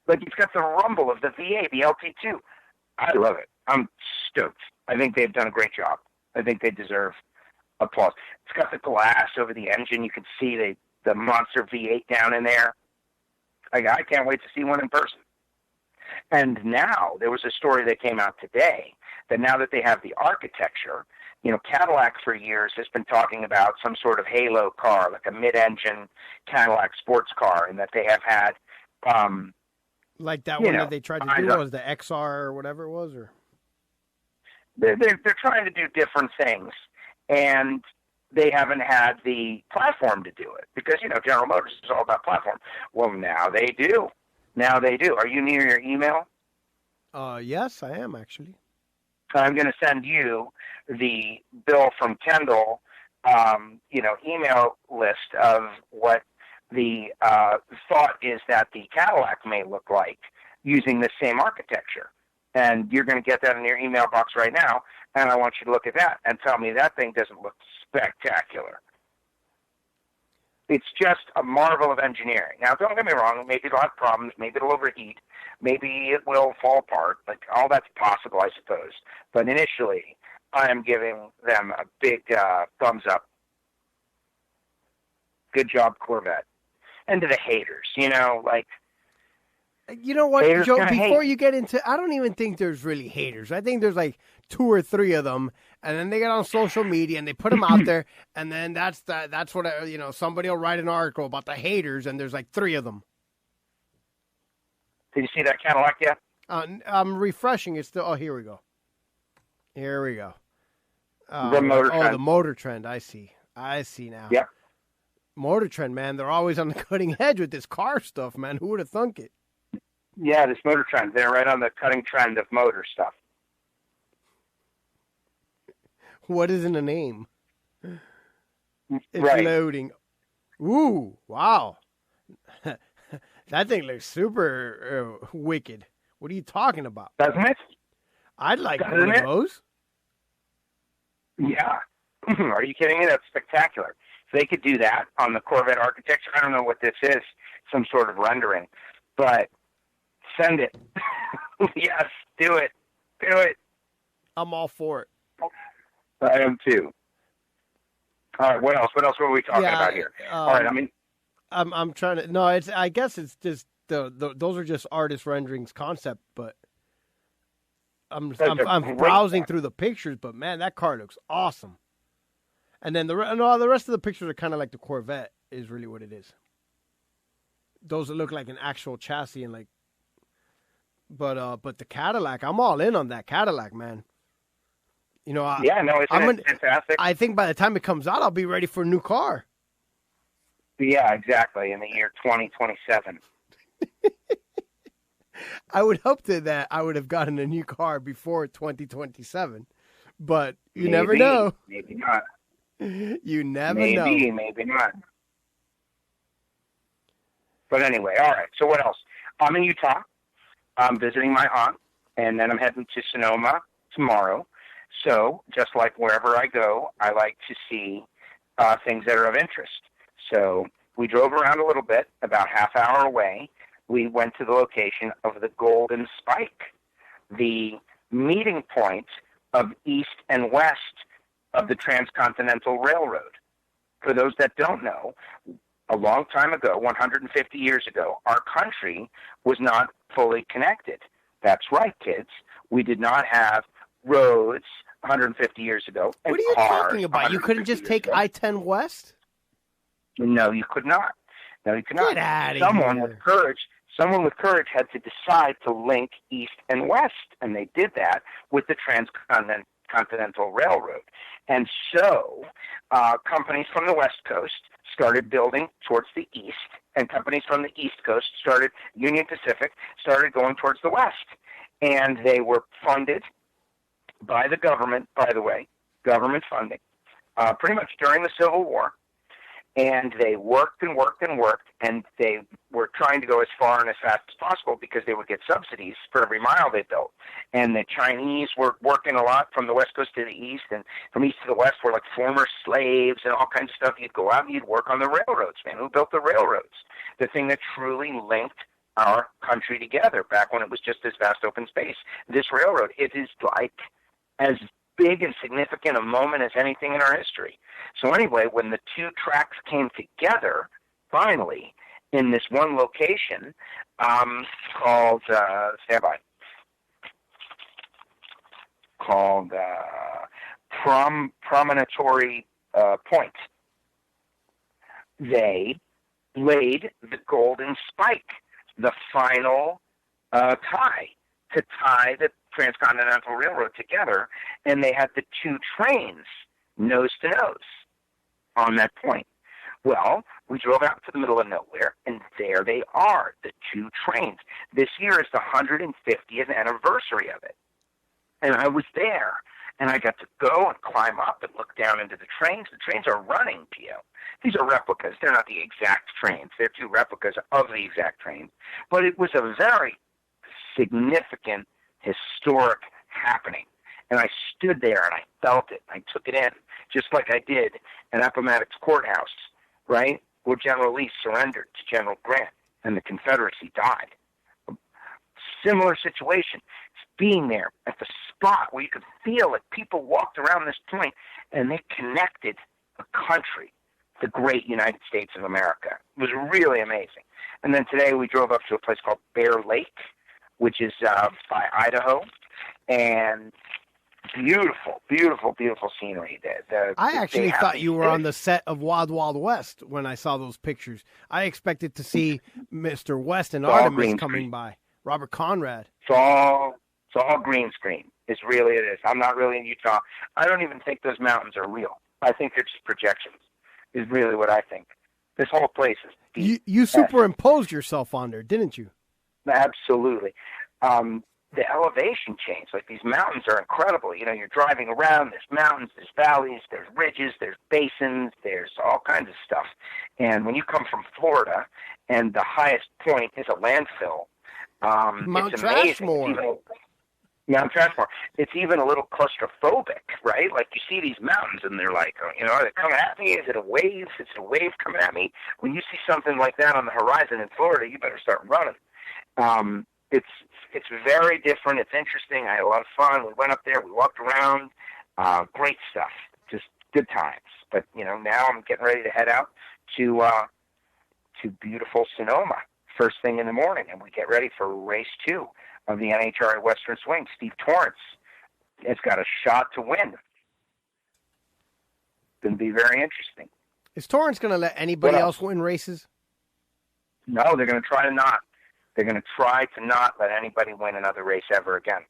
Like, it's got the rumble of the V8, the LT2. I love it. I'm stoked. I think they've done a great job. I think they deserve applause. It's got the glass over the engine. You can see the monster V8 down in there. I can't wait to see one in person. And now, there was a story that came out today that now that they have the architecture, Cadillac for years has been talking about some sort of halo car, like a mid-engine Cadillac sports car, and that they have had... like that one that they tried to do was the XR or whatever it was? Or They're trying to do different things, and they haven't had the platform to do it because, General Motors is all about platform. Well, now they do. Now they do. Are you near your email? Yes, I am, actually. I'm going to send you the Bill from Kendall, email list of what the thought is that the Cadillac may look like using the same architecture. And you're going to get that in your email box right now, and I want you to look at that and tell me that thing doesn't look spectacular. It's just a marvel of engineering. Now, don't get me wrong. Maybe it'll have problems. Maybe it'll overheat. Maybe it will fall apart. Like, all that's possible, I suppose. But initially, I am giving them a big thumbs up. Good job, Corvette. And to the haters, like... You know what, Joe, before you get into... I don't even think there's really haters. I think there's like 2 or 3 of them, and then they get on social media and they put them out there, and then that's what, somebody will write an article about the haters, and there's like 3 of them. Did you see that Cadillac yet? I'm refreshing it still. Oh, here we go. Here we go. The Motor Trend. Oh, the Motor Trend. I see now. Yep. Motor Trend, man. They're always on the cutting edge with this car stuff, man. Who would have thunk it? Yeah, this Motor Trend. They're right on the cutting trend of motor stuff. What is in the name? It's right. Loading. Ooh, wow. That thing looks super wicked. What are you talking about? Doesn't it? I'd like one of those. Yeah. Are you kidding me? That's spectacular. If they could do that on the Corvette architecture, I don't know what this is, some sort of rendering, but send it. Yes, do it. Do it. I'm all for it. I am too. All right, what else? What else were we talking about here? All right, I'm trying to. No, I guess it's just those are just artist renderings concept, but I'm browsing through the pictures. But man, that car looks awesome. And then the rest of the pictures are kind of like the Corvette is really what it is. Those that look like an actual chassis and like. But the Cadillac, I'm all in on that Cadillac, man. Isn't it fantastic? I think by the time it comes out, I'll be ready for a new car. Yeah, exactly. In the year 2027. I would hope that I would have gotten a new car before 2027. But you never know. Maybe not. You never know. Maybe not. But anyway, all right. So what else? I'm in Utah. I'm visiting my aunt, and then I'm heading to Sonoma tomorrow. So just like wherever I go, I like to see things that are of interest. So we drove around a little bit, about half hour away. We went to the location of the Golden Spike, the meeting point of east and west of the Transcontinental Railroad. For those that don't know, a long time ago, 150 years ago, our country was not fully connected. That's right, kids. We did not have roads 150 years ago. And what are you talking about? You couldn't just take I-10 west? No, you could not. No, you could not. Get out of here. Someone with courage had to decide to link east and west, and they did that with the Transcontinental Railroad. And so companies from the West Coast started building towards the east, and companies from the East Coast Union Pacific, started going towards the west. And they were funded by the government, by the way, government funding, pretty much during the Civil War. And they worked and worked and worked, and they were trying to go as far and as fast as possible because they would get subsidies for every mile they built. And the Chinese were working a lot from the West Coast to the East, and from East to the West were like former slaves and all kinds of stuff. You'd go out and you'd work on the railroads, man. Who built the railroads? The thing that truly linked our country together back when it was just this vast open space. This railroad, it is like as big and significant a moment as anything in our history. So anyway, when the two tracks came together, finally, in this one location called Promontory Point, they laid the golden spike, the final tie, to tie the Transcontinental Railroad together, and they had the two trains nose to nose on that point. Well, we drove out to the middle of nowhere, and there they are, the two trains. This year is the 150th anniversary of it. And I was there, and I got to go and climb up and look down into the trains. The trains are running, Gio. These are replicas. They're not the exact trains. They're two replicas of the exact trains. But it was a very significant, historic happening. And I stood there and I felt it. I took it in, just like I did at Appomattox Courthouse, right, where General Lee surrendered to General Grant and the Confederacy died. Similar situation. Being there at the spot where you could feel it. People walked around this point and they connected a country, the great United States of America. It was really amazing. And then today we drove up to a place called Bear Lake, which is by Idaho, and beautiful, beautiful, beautiful scenery there. I actually thought you were on the set of Wild Wild West when I saw those pictures. I expected to see Mr. West and Artemis coming by. Robert Conrad. It's all green screen. It is. I'm not really in Utah. I don't even think those mountains are real. I think they're just projections, is really what I think. This whole place is deep. You superimposed yourself on there, didn't you? Absolutely. The elevation change, like these mountains are incredible. You know, you're driving around, there's mountains, there's valleys, there's ridges, there's basins, there's all kinds of stuff. And when you come from Florida and the highest point is a landfill, Mount it's amazing. Trashmore. Mount Trashmore. It's even a little claustrophobic, right? Like you see these mountains and they're like, you know, are they coming at me? Is it a wave? Is it a wave coming at me? When you see something like that on the horizon in Florida, you better start running. It's very different. It's interesting. I had a lot of fun. We went up there. We walked around. Great stuff. Just good times. But you know, now I'm getting ready to head out to beautiful Sonoma first thing in the morning, and we get ready for race 2 of the NHRA Western Swing. Steve Torrence has got a shot to win. It's going to be very interesting. Is Torrence going to let anybody else win races? No, they're going to try to not. They're going to try to not let anybody win another race ever again.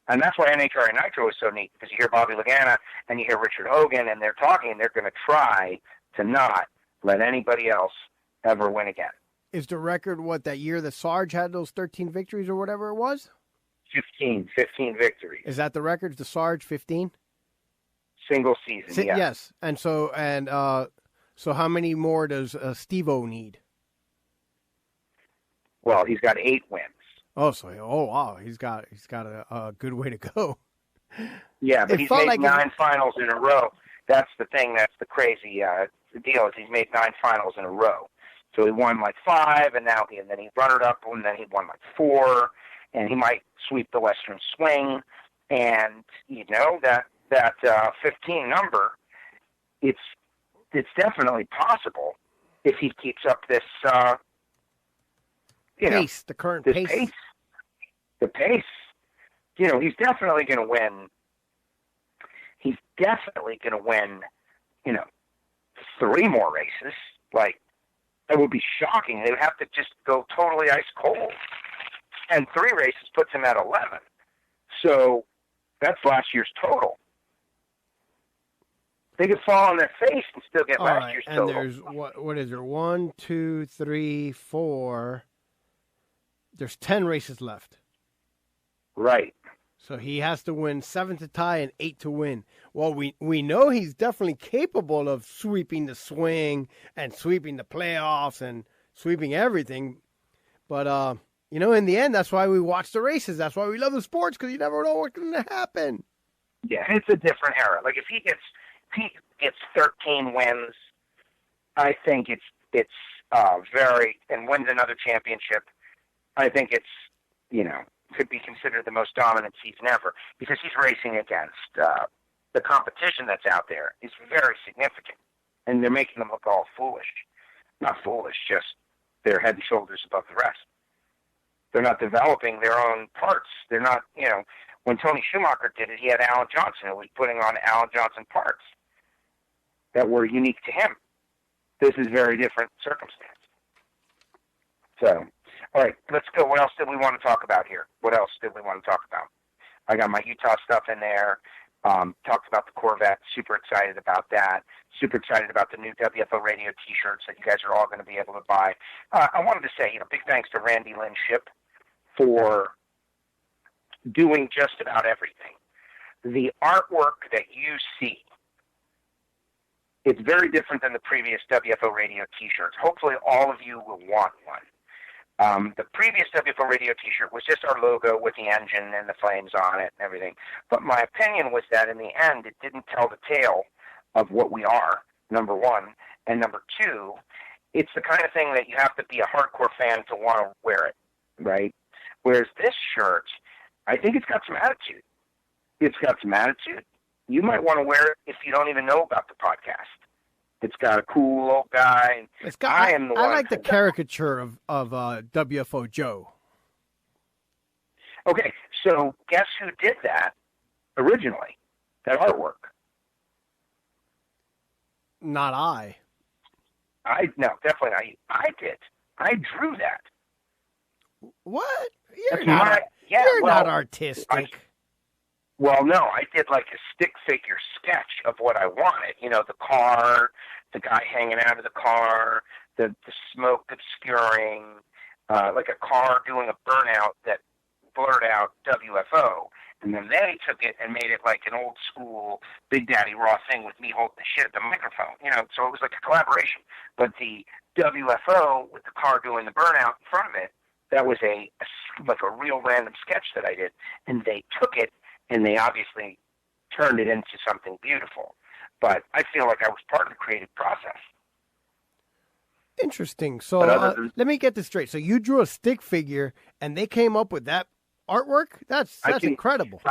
And that's why NHRA Nitro is so neat, because you hear Bobby Lagana and you hear Richard Hogan, and they're talking, and they're going to try to not let anybody else ever win again. Is the record what that year that Sarge had those 13 victories or whatever it was? 15 victories. Is that the record, the Sarge 15? Single season, yeah. Yes. And so how many more does Steve-O need? Well, he's got 8 wins. Oh, wow. He's got a good way to go. Yeah, but he's made 9 finals in a row. That's the thing. That's the crazy deal is he's made 9 finals in a row. So he won like 5, and then he runnered up, and then he won like 4, and he might sweep the Western Swing. And you know that 15 number, it's definitely possible if he keeps up this pace, the current pace. The pace. You know, he's definitely going to win. He's definitely going to win. You know, 3 more races. Like, it would be shocking. They would have to just go totally ice cold. And 3 races puts him at 11. So that's last year's total. They could fall on their face and still get last year's total. And there's, what is there? 1, 2, 3, 4. There's 10 races left. Right. So he has to win 7 to tie and 8 to win. Well, we know he's definitely capable of sweeping the swing and sweeping the playoffs and sweeping everything. But, in the end, that's why we watch the races. That's why we love the sports, because you never know what's going to happen. Yeah, it's a different era. Like, if he gets 13 wins, I think it's and wins another championship, I think it's, could be considered the most dominant season ever, because he's racing against the competition that's out there is very significant, and they're making them look all foolish. Not foolish, just they're head and shoulders above the rest. They're not developing their own parts. They're not, when Tony Schumacher did it, he had Alan Johnson who was putting on Alan Johnson parts that were unique to him. This is very different circumstance. So, all right, let's go. What else did we want to talk about here? What else did we want to talk about? I got my Utah stuff in there. Talked about the Corvette. Super excited about that. Super excited about the new WFO Radio T-shirts that you guys are all going to be able to buy. I wanted to say, big thanks to Randy Lynn Ship for doing just about everything. The artwork that you see, it's very different than the previous WFO Radio T-shirts. Hopefully all of you will want one. The previous WFO Radio T-shirt was just our logo with the engine and the flames on it and everything. But my opinion was that in the end, it didn't tell the tale of what we are, number one. And number two, it's the kind of thing that you have to be a hardcore fan to want to wear it, right? Whereas this shirt, I think it's got some attitude. It's got some attitude. You might want to wear it if you don't even know about the podcast. It's got a cool old guy. I like the caricature of WFO Joe. Okay, so guess who did that originally? That artwork. Not I. No, definitely not you. I did. I drew that. What? You're not artistic. Well, no, I did like a stick figure sketch of what I wanted. The car, the guy hanging out of the car, the smoke obscuring, like a car doing a burnout that blurred out WFO. And then they took it and made it like an old school Big Daddy Raw thing with me holding the shit at the microphone. So it was like a collaboration. But the WFO with the car doing the burnout in front of it, that was like a real random sketch that I did. And they took it and they obviously turned it into something beautiful. But I feel like I was part of the creative process. Interesting. So let me get this straight. So you drew a stick figure, and they came up with that artwork? That's incredible.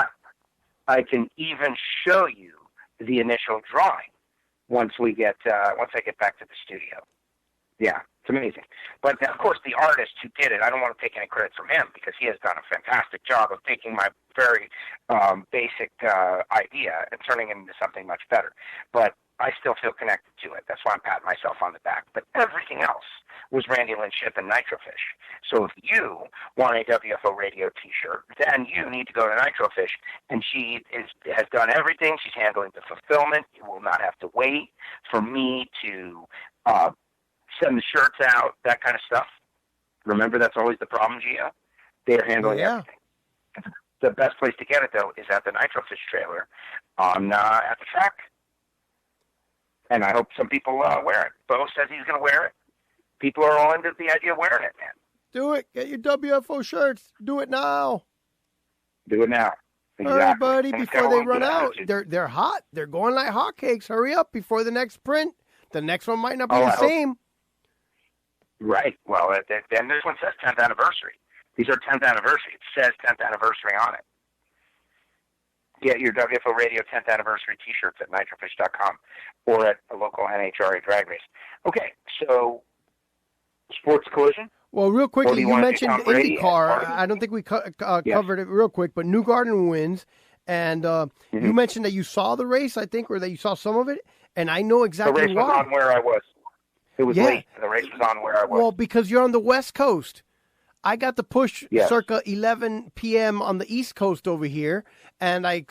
I can even show you the initial drawing once I get back to the studio. Yeah, it's amazing. But, of course, the artist who did it, I don't want to take any credit from him because he has done a fantastic job of taking my very basic idea and turning it into something much better. But I still feel connected to it. That's why I'm patting myself on the back. But everything else was Randy Lynn Ship and Nitrofish. So if you want a WFO Radio T-shirt, then you need to go to Nitrofish. And she has done everything. She's handling the fulfillment. You will not have to wait for me to send the shirts out, that kind of stuff. Remember, that's always the problem, Gio. They're handling everything. The best place to get it, though, is at the Nitrofish trailer at the track. And I hope some people wear it. Bo says he's going to wear it. People are all into the idea of wearing it, man. Do it. Get your WFO shirts. Do it now. Do it now. Exactly. Hurry, buddy, before they run out. They're hot. They're going like hotcakes. Hurry up before the next print. The next one might not be the same. Right. Well, then this one says 10th anniversary. These are 10th anniversary. It says 10th anniversary on it. Get your WFO Radio 10th anniversary T-shirts at nitrofish.com or at a local NHRA drag race. Okay, so Sports Collision. Well, real quickly, you mentioned IndyCar. I don't think we covered it real quick, but Newgarden wins. And you mentioned that you saw the race, I think, or that you saw some of it. And I know exactly why. The race was on where I was. It was late. The race was on where I was. Well, because you're on the West Coast. I got the push circa 11 p.m. on the East Coast over here, and I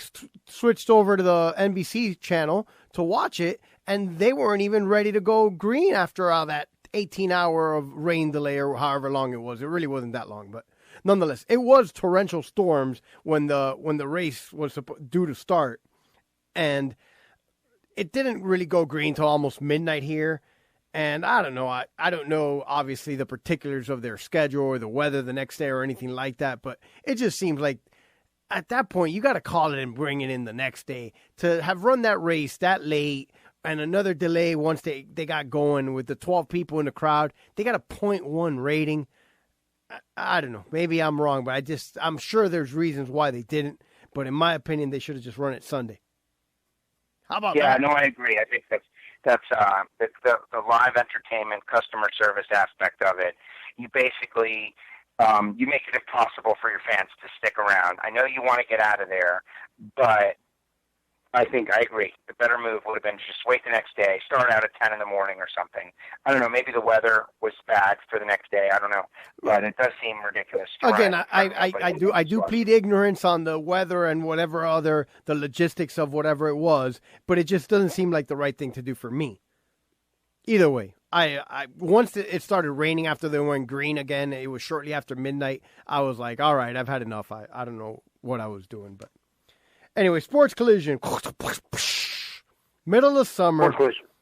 switched over to the NBC channel to watch it, and they weren't even ready to go green after all that 18-hour of rain delay or however long it was. It really wasn't that long, but nonetheless, it was torrential storms when the race was due to start, and it didn't really go green till almost midnight here. And I don't know. I don't know, obviously, the particulars of their schedule or the weather the next day or anything like that, but it just seems like at that point, you got to call it and bring it in the next day. To have run that race that late and another delay once they got going with the 12 people in the crowd, they got a 0.1 rating. I don't know. Maybe I'm wrong, but I'm sure there's reasons why they didn't. But in my opinion, they should have just run it Sunday. How about that? Yeah, no, I agree. I think that's the live entertainment, customer service aspect of it. You basically you make it impossible for your fans to stick around. I know you want to get out of there, but I think I agree. The better move would have been to just wait the next day, start out at 10 in the morning or something. I don't know. Maybe the weather was bad for the next day. I don't know, but it does seem ridiculous. Again, I do plead ignorance on the weather and whatever other the logistics of whatever it was, but it just doesn't seem like the right thing to do for me. Either way, I once it started raining after they went green again, it was shortly after midnight. I was like, all right, I've had enough. I don't know what I was doing, but anyway, Sports Collision. Middle of summer.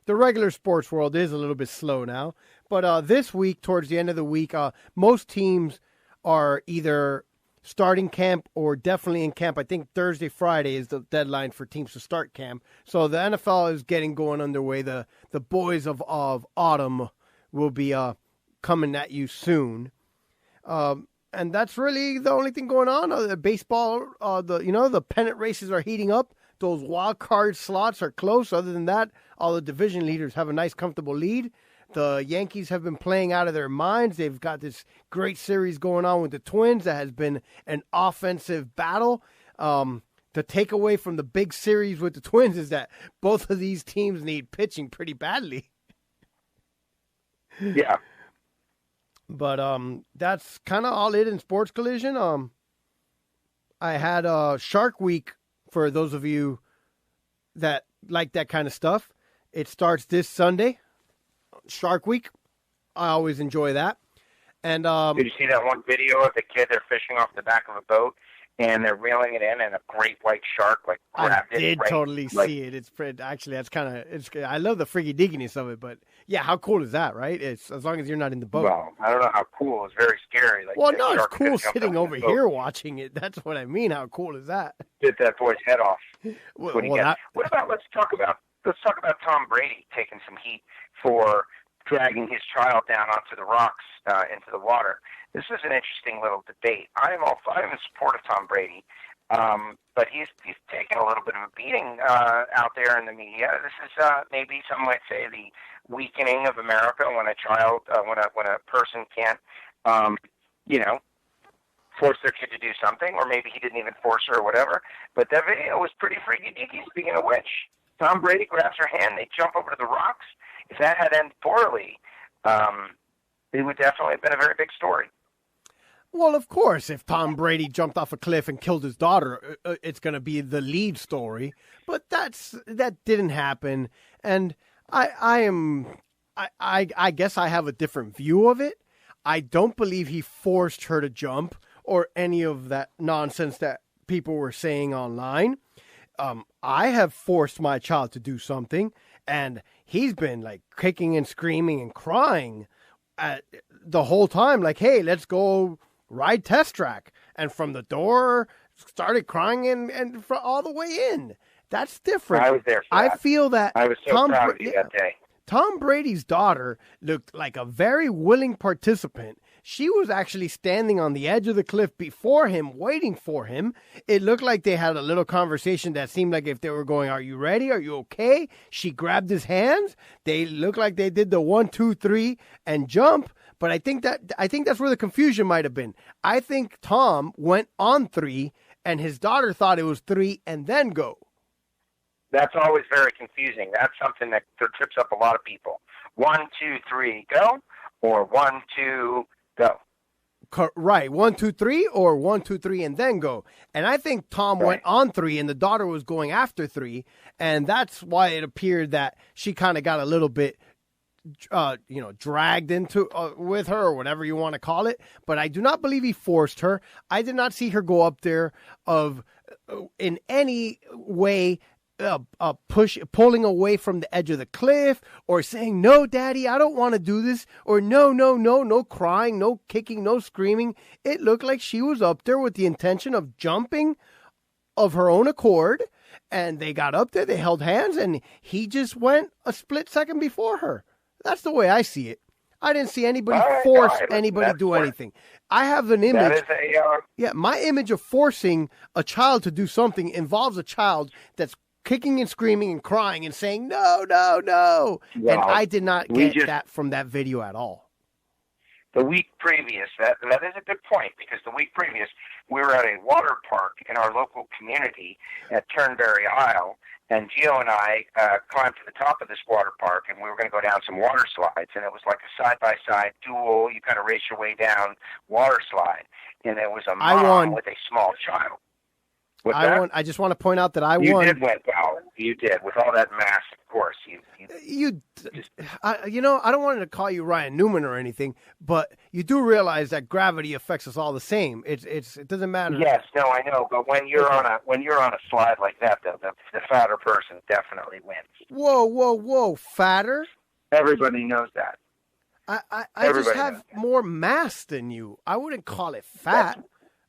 The regular sports world is a little bit slow now, but this week, towards the end of the week, most teams are either starting camp or definitely in camp. I think Thursday, Friday is the deadline for teams to start camp. So the NFL is getting going underway. The boys of autumn will be coming at you soon. And that's really the only thing going on. The baseball, the pennant races are heating up. Those wild card slots are close. Other than that, all the division leaders have a nice, comfortable lead. The Yankees have been playing out of their minds. They've got this great series going on with the Twins that has been an offensive battle. The takeaway from the big series with the Twins is that both of these teams need pitching pretty badly. Yeah. But that's kind of all it in Sports Collision. I had Shark Week for those of you that like that kind of stuff. It starts this Sunday. Shark Week. I always enjoy that. And did you see that one video of the kid? They're fishing off the back of a boat, and they're reeling it in, and a great white shark grabbed it. I did totally see it. It's actually that's kind of I love the freaky digginess of it, but yeah, how cool is that, right? It's as long as you're not in the boat. Well, I don't know how cool. It's very scary. Well, no, it's cool sitting over here watching it. That's what I mean. How cool is that? Bit that boy's head off. What about let's talk about Tom Brady taking some heat for dragging his child down onto the rocks into the water. This is an interesting little debate. I'm in support of Tom Brady, but he's taken a little bit of a beating out there in the media. This is maybe some might say the weakening of America when a child, when a person can't, force their kid to do something, or maybe he didn't even force her or whatever. But that video was pretty freaky deaky. Speaking of which, Tom Brady grabs her hand. They jump over to the rocks. If that had ended poorly, it would definitely have been a very big story. Well, of course, if Tom Brady jumped off a cliff and killed his daughter, it's going to be the lead story. But that didn't happen, and I guess I have a different view of it. I don't believe he forced her to jump or any of that nonsense that people were saying online. I have forced my child to do something, and he's been like kicking and screaming and crying the whole time, like, hey, let's go ride test track. And from the door, started crying and all the way in. That's different. I was there for that. I feel that I was so proud of you that day. Tom Brady's daughter looked like a very willing participant. She was actually standing on the edge of the cliff before him, waiting for him. It looked like they had a little conversation that seemed like if they were going, are you ready? Are you okay? She grabbed his hands. They looked like they did the 1, 2, 3 and jump. But I think that's where the confusion might have been. I think Tom went on 3 and his daughter thought it was 3 and then go. That's always very confusing. That's something that trips up a lot of people. 1, 2, 3, go, or 1, 2, go. Right, 1, 2, 3, or 1, 2, 3, and then go. And I think Tom went on 3, and the daughter was going after 3, and that's why it appeared that she kind of got a little bit dragged into with her or whatever you want to call it. But I do not believe he forced her. I did not see her go up there in any way pulling away from the edge of the cliff or saying, no, Daddy, I don't want to do this, or no crying, no kicking, no screaming. It looked like she was up there with the intention of jumping of her own accord, and they got up there, they held hands, and he just went a split second before her. That's the way I see it. I didn't see anybody force anybody to do anything. I have an image. My image of forcing a child to do something involves a child that's kicking and screaming and crying and saying, no. Well, and I did not get that from that video at all. The week previous, that is a good point, because the week previous, we were at a water park in our local community at Turnberry Isle, and Gio and I climbed to the top of this water park, and we were going to go down some water slides, and it was like a side-by-side dual, you kind of race your way down water slide, and there was a mom with a small child. I just want to point out that I won. You did win, pal. You did, with all that mass, of course. I don't want to call you Ryan Newman or anything, but you do realize that gravity affects us all the same. It doesn't matter. Yes, no, I know, but when you're on a slide like that, the fatter person definitely wins. Whoa, fatter? Everybody knows that. I just have more mass than you. I wouldn't call it fat.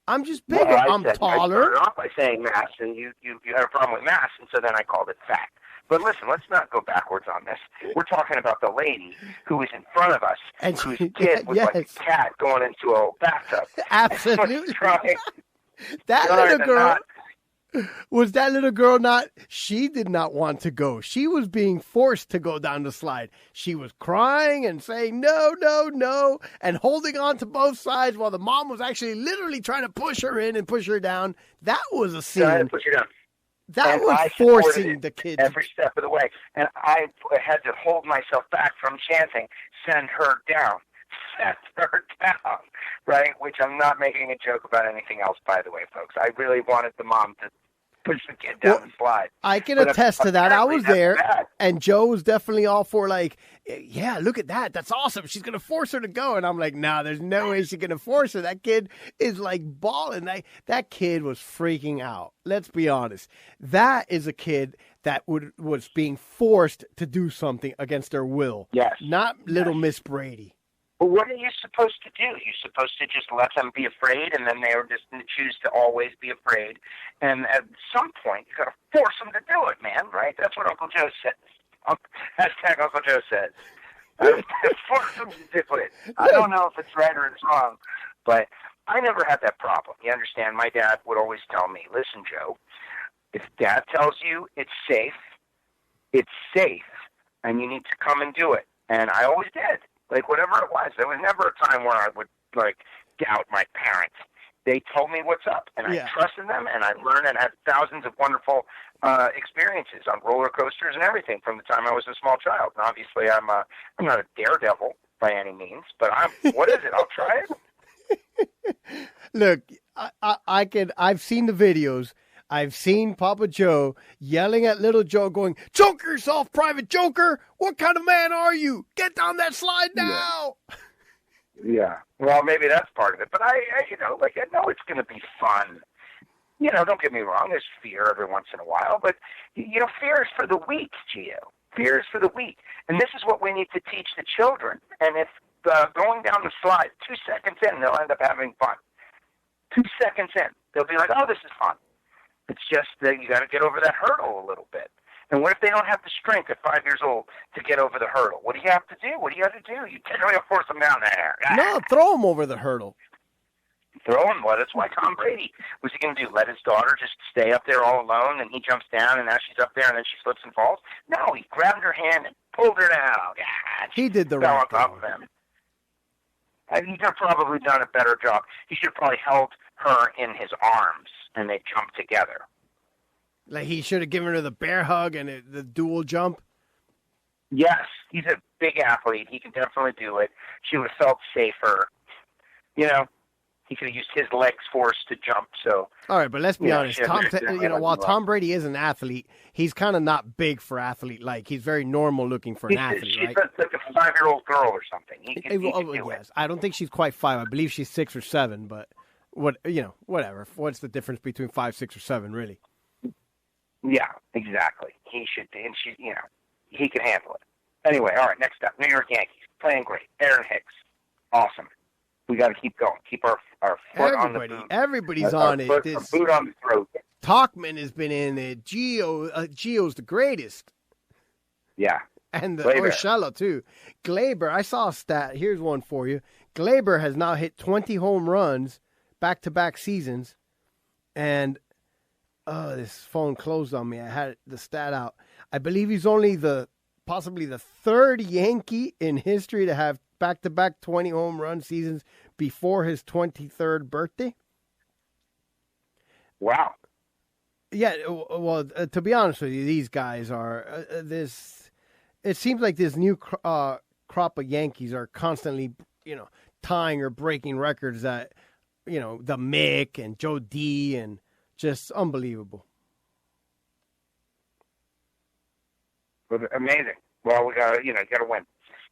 I'm just bigger. I'm taller. I started off by saying mass, and you had a problem with mass, and so then I called it fat. But listen, let's not go backwards on this. We're talking about the lady who was in front of us, and whose kid was like a cat going into a bathtub. Absolutely. That little girl. Was that little girl not? She did not want to go. She was being forced to go down the slide. She was crying and saying, no, and holding on to both sides while the mom was actually literally trying to push her in and push her down. That was a scene. Trying to push her down. That was forcing the kid. Every step of the way. And I had to hold myself back from chanting, send her down. Send her down. Right? Which I'm not making a joke about anything else, by the way, folks. I really wanted the mom to push the kid down the slide. I can attest to that. I was there, and Joe was definitely all for yeah, look at that. That's awesome. She's going to force her to go. And I'm like, nah, there's no way she's going to force her. That kid is like balling. That kid was freaking out. Let's be honest. That is a kid that was being forced to do something against their will. Yes. Not little Miss Brady. Well, what are you supposed to do? You're supposed to just let them be afraid, and then they just choose to always be afraid. And at some point, you got to force them to do it, man. Right? That's what Uncle Joe says. Hashtag Uncle Joe says. Force them to do it. I don't know if it's right or it's wrong, but I never had that problem. You understand? My dad would always tell me, "Listen, Joe, if Dad tells you it's safe, and you need to come and do it." And I always did. Like, whatever it was. There was never a time where I would, doubt my parents. They told me what's up, and I trusted them, and I learned and had thousands of wonderful experiences on roller coasters and everything from the time I was a small child. And obviously, I'm not a daredevil by any means, but what is it? I'll try it. Look, I've seen the videos. I've seen Papa Joe yelling at little Joe going, "Choke yourself, Private Joker! What kind of man are you? Get down that slide now!" Yeah. Well, maybe that's part of it. But I know it's going to be fun. Don't get me wrong. There's fear every once in a while. But, fear is for the weak, Gio. Fear is for the weak. And this is what we need to teach the children. And if going down the slide 2 seconds in, they'll end up having fun. 2 seconds in, they'll be like, "Oh, this is fun." It's just that you got to get over that hurdle a little bit. And what if they don't have the strength at 5 years old to get over the hurdle? What do you have to do? What do you have to do? You can't really force them down there. No, throw them over the hurdle. Throw him. Well, that's why Tom Brady, what's he going to do? Let his daughter just stay up there all alone, and he jumps down, and now she's up there, and then she slips and falls? No, he grabbed her hand and pulled her down. He did the right thing. He could have probably done a better job. He should have probably held her in his arms, and they jumped together. Like he should have given her the bear hug and the dual jump? Yes, he's a big athlete. He can definitely do it. She would have felt safer. He could have used his legs force to jump. So all right, but let's be honest. While Tom Brady is an athlete, he's kind of not big for athlete. Like he's very normal looking for an athlete, right? She's like a 5-year-old girl or something. He can do it. I don't think she's quite 5. I believe she's 6 or 7. But whatever. What's the difference between 5, 6, or 7, really? Yeah, exactly. He should, and he can handle it. Anyway, all right. Next up, New York Yankees playing great. Aaron Hicks, awesome. We got to keep going. Keep our foot on the boot. Everybody's on it. Our boot on the throat. Talkman has been in it. Gio's the greatest. Yeah. And the Urshela, too. Glaber, I saw a stat. Here's one for you. Glaber has now hit 20 home runs back-to-back seasons. And, this phone closed on me. I had the stat out. I believe he's only possibly the third Yankee in history to have back-to-back 20 home run seasons before his 23rd birthday. Wow. Yeah, well, to be honest with you, these guys are it seems like this new crop of Yankees are constantly, tying or breaking records that, the Mick and Joe D and just unbelievable. Amazing. Well, we got to win.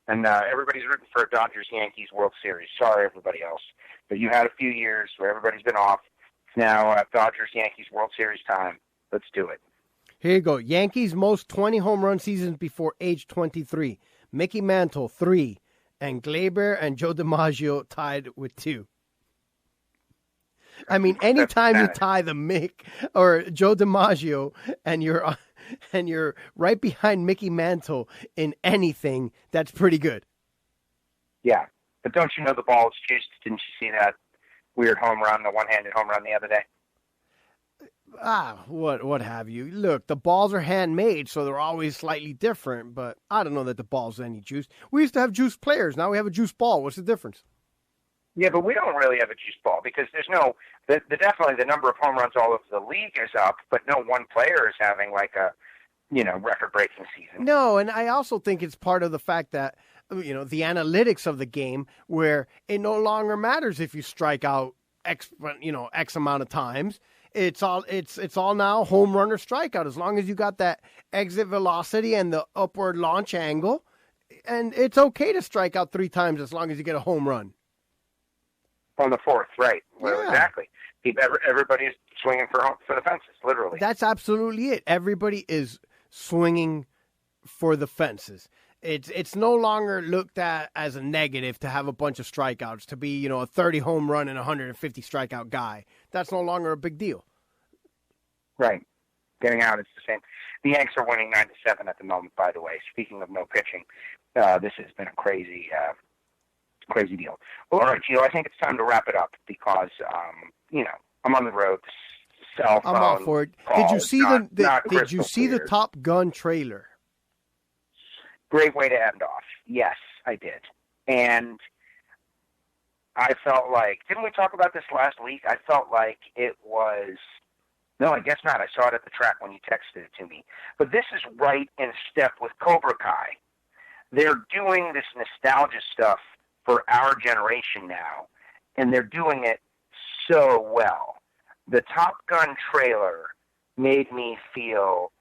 And everybody's rooting for a Dodgers-Yankees World Series. Sorry, everybody else. But you had a few years where everybody's been off. It's now Dodgers-Yankees World Series time. Let's do it. Here you go. Yankees most 20 home run seasons before age 23. Mickey Mantle, 3. And Glaber and Joe DiMaggio tied with 2. I mean, anytime you tie the Mick or Joe DiMaggio and you're right behind Mickey Mantle in anything, that's pretty good. Yeah, but don't you know the ball is juiced? Didn't you see that weird home run, the one-handed home run the other day? What have you? Look, the balls are handmade, so they're always slightly different, but I don't know that the ball's any juice. We used to have juice players. Now we have a juice ball. What's the difference? Yeah, but we don't really have a juice ball because there's definitely the number of home runs all over the league is up, but no one player is having like a, record-breaking season. No, and I also think it's part of the fact that, the analytics of the game where it no longer matters if you strike out X amount of times. It's all now home run or strikeout as long as you got that exit velocity and the upward launch angle, and it's okay to strike out 3 times as long as you get a home run. On the 4th, right. Well, exactly. Everybody's swinging for the fences, literally. That's absolutely it. Everybody is swinging for the fences. It's no longer looked at as a negative to have a bunch of strikeouts, to be, a 30 home run and 150 strikeout guy. That's no longer a big deal. Right. Getting out, it's the same. The Yanks are winning 9-7 at the moment, by the way. Speaking of no pitching, this has been a crazy deal. Well, all right, Gio, I think it's time to wrap it up because, I'm on the road. Cell phone I'm all for it. Did you see the Top Gun trailer? Great way to end off. Yes, I did. And I felt like, didn't we talk about this last week? I felt like it was, no, I guess not. I saw it at the track when you texted it to me. But this is right in step with Cobra Kai. They're doing this nostalgia stuff for our generation now, and they're doing it so well. The Top Gun trailer made me feel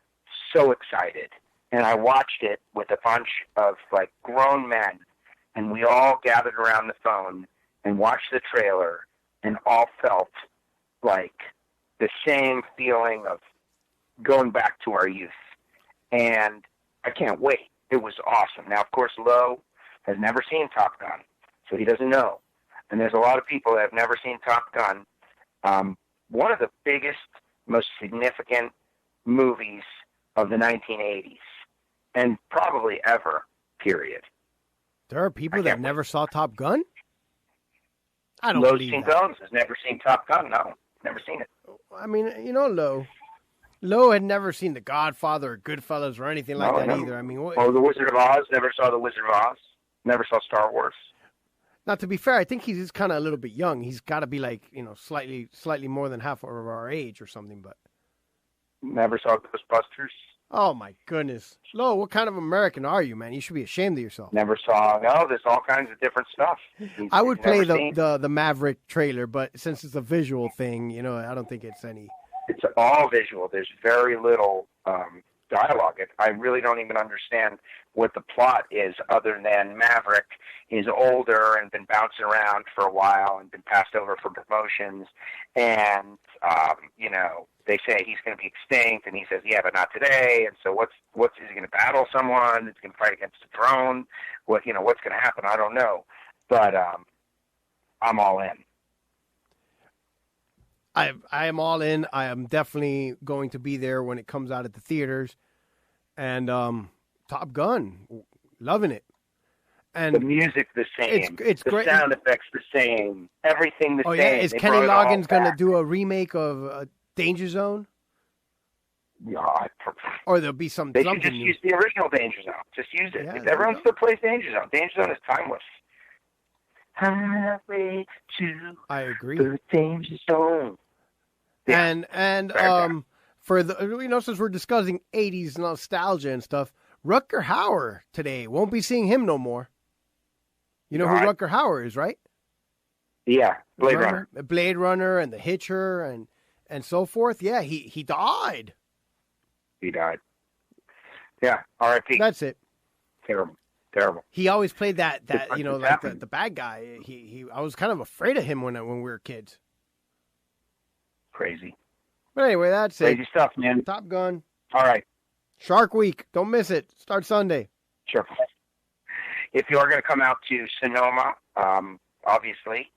so excited, and I watched it with a bunch of grown men, and we all gathered around the phone and watched the trailer and all felt like the same feeling of going back to our youth. And I can't wait. It was awesome. Now, of course, Lo has never seen Top Gun, so he doesn't know. And there's a lot of people that have never seen Top Gun. One of the biggest, most significant movies of the 1980s, and probably ever, period. There are people that never saw Top Gun? I don't believe that. Low has never seen Top Gun, no. Never seen it. I mean, Lo had never seen The Godfather or Goodfellas or anything like that either. I mean, The Wizard of Oz, never saw The Wizard of Oz, never saw Star Wars. Now, to be fair, I think he's kind of a little bit young. He's got to be slightly more than half of our age or something. But never saw Ghostbusters. Oh, my goodness. Lo, what kind of American are you, man? You should be ashamed of yourself. Never saw. No, there's all kinds of different stuff. I would play the Maverick trailer, but since it's a visual thing, I don't think it's any. It's all visual. There's very little dialogue. I really don't even understand what the plot is, other than Maverick is older and been bouncing around for a while and been passed over for promotions, and they say he's going to be extinct, and he says, yeah, but not today. And so what's is he going to battle someone? Is he going to fight against the throne? What's going to happen? I don't know, but I'm all in. I am all in. I am definitely going to be there when it comes out at the theaters. And Top Gun, loving it. And the music the same. It's the great. Sound effects the same. Everything the same. Oh yeah, is Kenny Loggins going to do a remake of Danger Zone? Yeah, or there'll be some. They should just use the original Danger Zone. Just use it. Yeah, Everyone still plays Danger Zone. Danger Zone is timeless. Highway to I agree. The Danger Zone. Yeah. And for the since we're discussing 80s nostalgia and stuff, Rutger Hauer today won't be seeing him no more. You know who Rutger Hauer is, right? Yeah, Blade Runner. Blade Runner and The Hitcher and so forth. Yeah, he died. He died. Yeah, R.I.P. That's it. Terrible. He always played that like the bad guy. I was kind of afraid of him when we were kids. Crazy. But anyway, that's Crazy stuff, man. Top Gun. All right. Shark Week. Don't miss it. Start Sunday. Sure. If you are going to come out to Sonoma, obviously,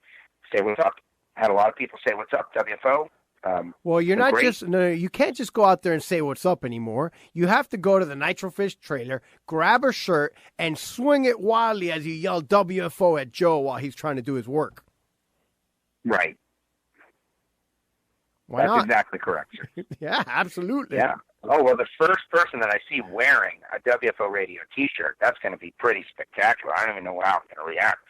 say what's up. Had a lot of people say what's up, WFO. Well, you're not just you can't just go out there and say what's up anymore. You have to go to the Nitrofish trailer, grab a shirt, and swing it wildly as you yell WFO at Joe while he's trying to do his work. Right. Why not? That's exactly correct, sir. Yeah, absolutely. Yeah. Oh, well, the first person that I see wearing a WFO radio T-shirt, that's going to be pretty spectacular. I don't even know how I'm going to react.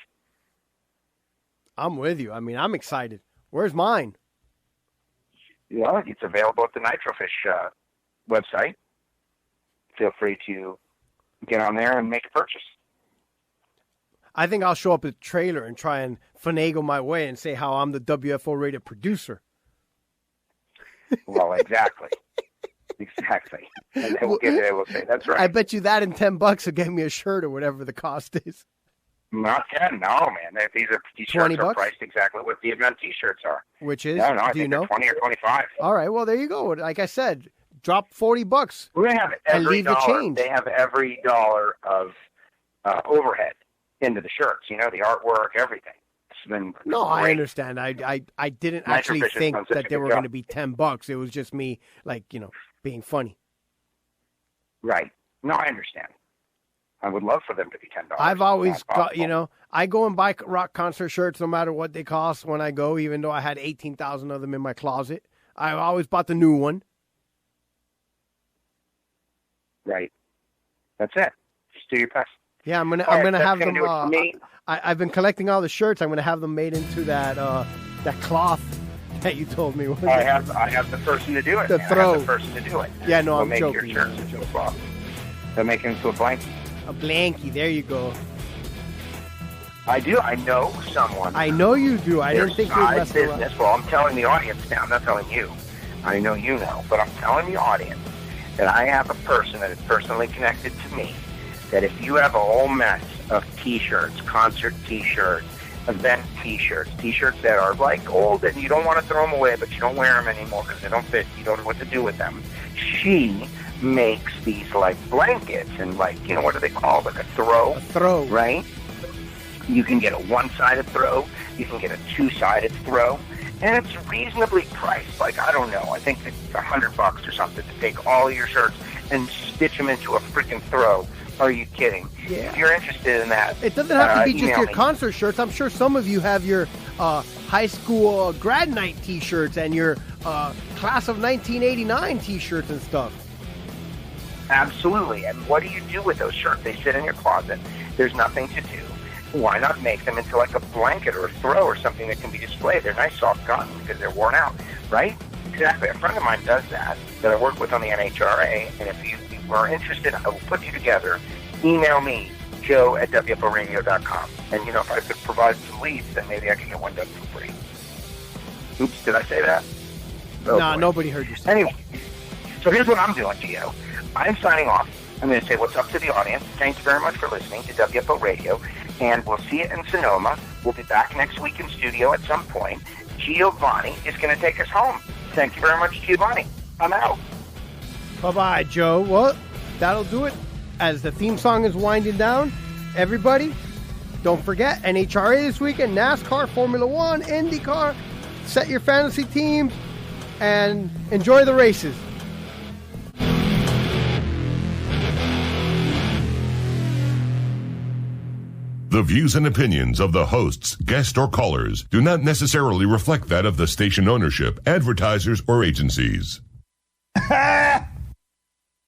I'm with you. I mean, I'm excited. Where's mine? Yeah, it's available at the Nitrofish website. Feel free to get on there and make a purchase. I think I'll show up at the trailer and try and finagle my way and say how I'm the WFO radio producer. Well, exactly. Exactly. And they will say, that's right. I bet you that in $10 will get me a shirt or whatever the cost is. Not 10, no, man. These T-shirts are priced exactly what the event T-shirts are. Which is? No, I think they're 20 or 25. All right, well, there you go. Like I said, drop $40. We're going to have and leave dollar. The change. They have every dollar of overhead into the shirts, the artwork, everything. Great. I understand. I didn't actually think that they were going to be $10. It was just me, being funny. Right. No, I understand. I would love for them to be $10. I've always got, I go and buy rock concert shirts no matter what they cost when I go, even though I had 18,000 of them in my closet. I've always bought the new one. Right. That's it. Just do your best. Yeah, I'm gonna have them. I've been collecting all the shirts. I'm gonna have them made into that cloth that you told me. I have the person to do it. The throw. I have the person to do it. Yeah, no, we'll I'm make joking. Your shirts into a cloth. They'll make it into a blankie. A blankie. There you go. I do. I know someone. I know you do. I didn't think you were messing around. Well, I'm telling the audience now. I'm not telling you. I know you know, but I'm telling the audience that I have a person that is personally connected to me. That if you have a whole mess of T-shirts, concert T-shirts, event T-shirts, T-shirts that are like old and you don't want to throw them away, but you don't wear them anymore because they don't fit, you don't know what to do with them. She makes these like blankets and like, what do they call it? Like a throw. A throw. Right? You can get a one-sided throw. You can get a two-sided throw. And it's reasonably priced. Like, I don't know. I think it's $100 or something to take all your shirts and stitch them into a freaking throw. Are you kidding? Yeah. If you're interested in that, it doesn't have to be just your me. concert shirts. I'm sure some of you have your high school grad night T-shirts and your class of 1989 T-shirts and stuff. Absolutely. And what do you do with those shirts? They sit in your closet. There's nothing to do. Why not make them into like a blanket or a throw or something that can be displayed? They're nice soft cotton because they're worn out, right? Exactly. A friend of mine does that I work with on the NHRA, and if you who are interested, I will put you together. Email me, joe@wforadio.com. And, if I could provide some leads, then maybe I could get one done for free. Oops, did I say that? No, nobody heard you say Anyway, so here's what I'm doing, Gio. I'm signing off. I'm going to say what's up to the audience. Thanks very much for listening to WFO Radio, and we'll see you in Sonoma. We'll be back next week in studio at some point. Giovanni is going to take us home. Thank you very much, Giovanni. I'm out. Bye-bye, Joe. Well, that'll do it. As the theme song is winding down, everybody, don't forget, NHRA this weekend, NASCAR, Formula One, IndyCar. Set your fantasy teams and enjoy the races. The views and opinions of the hosts, guests, or callers do not necessarily reflect that of the station ownership, advertisers, or agencies.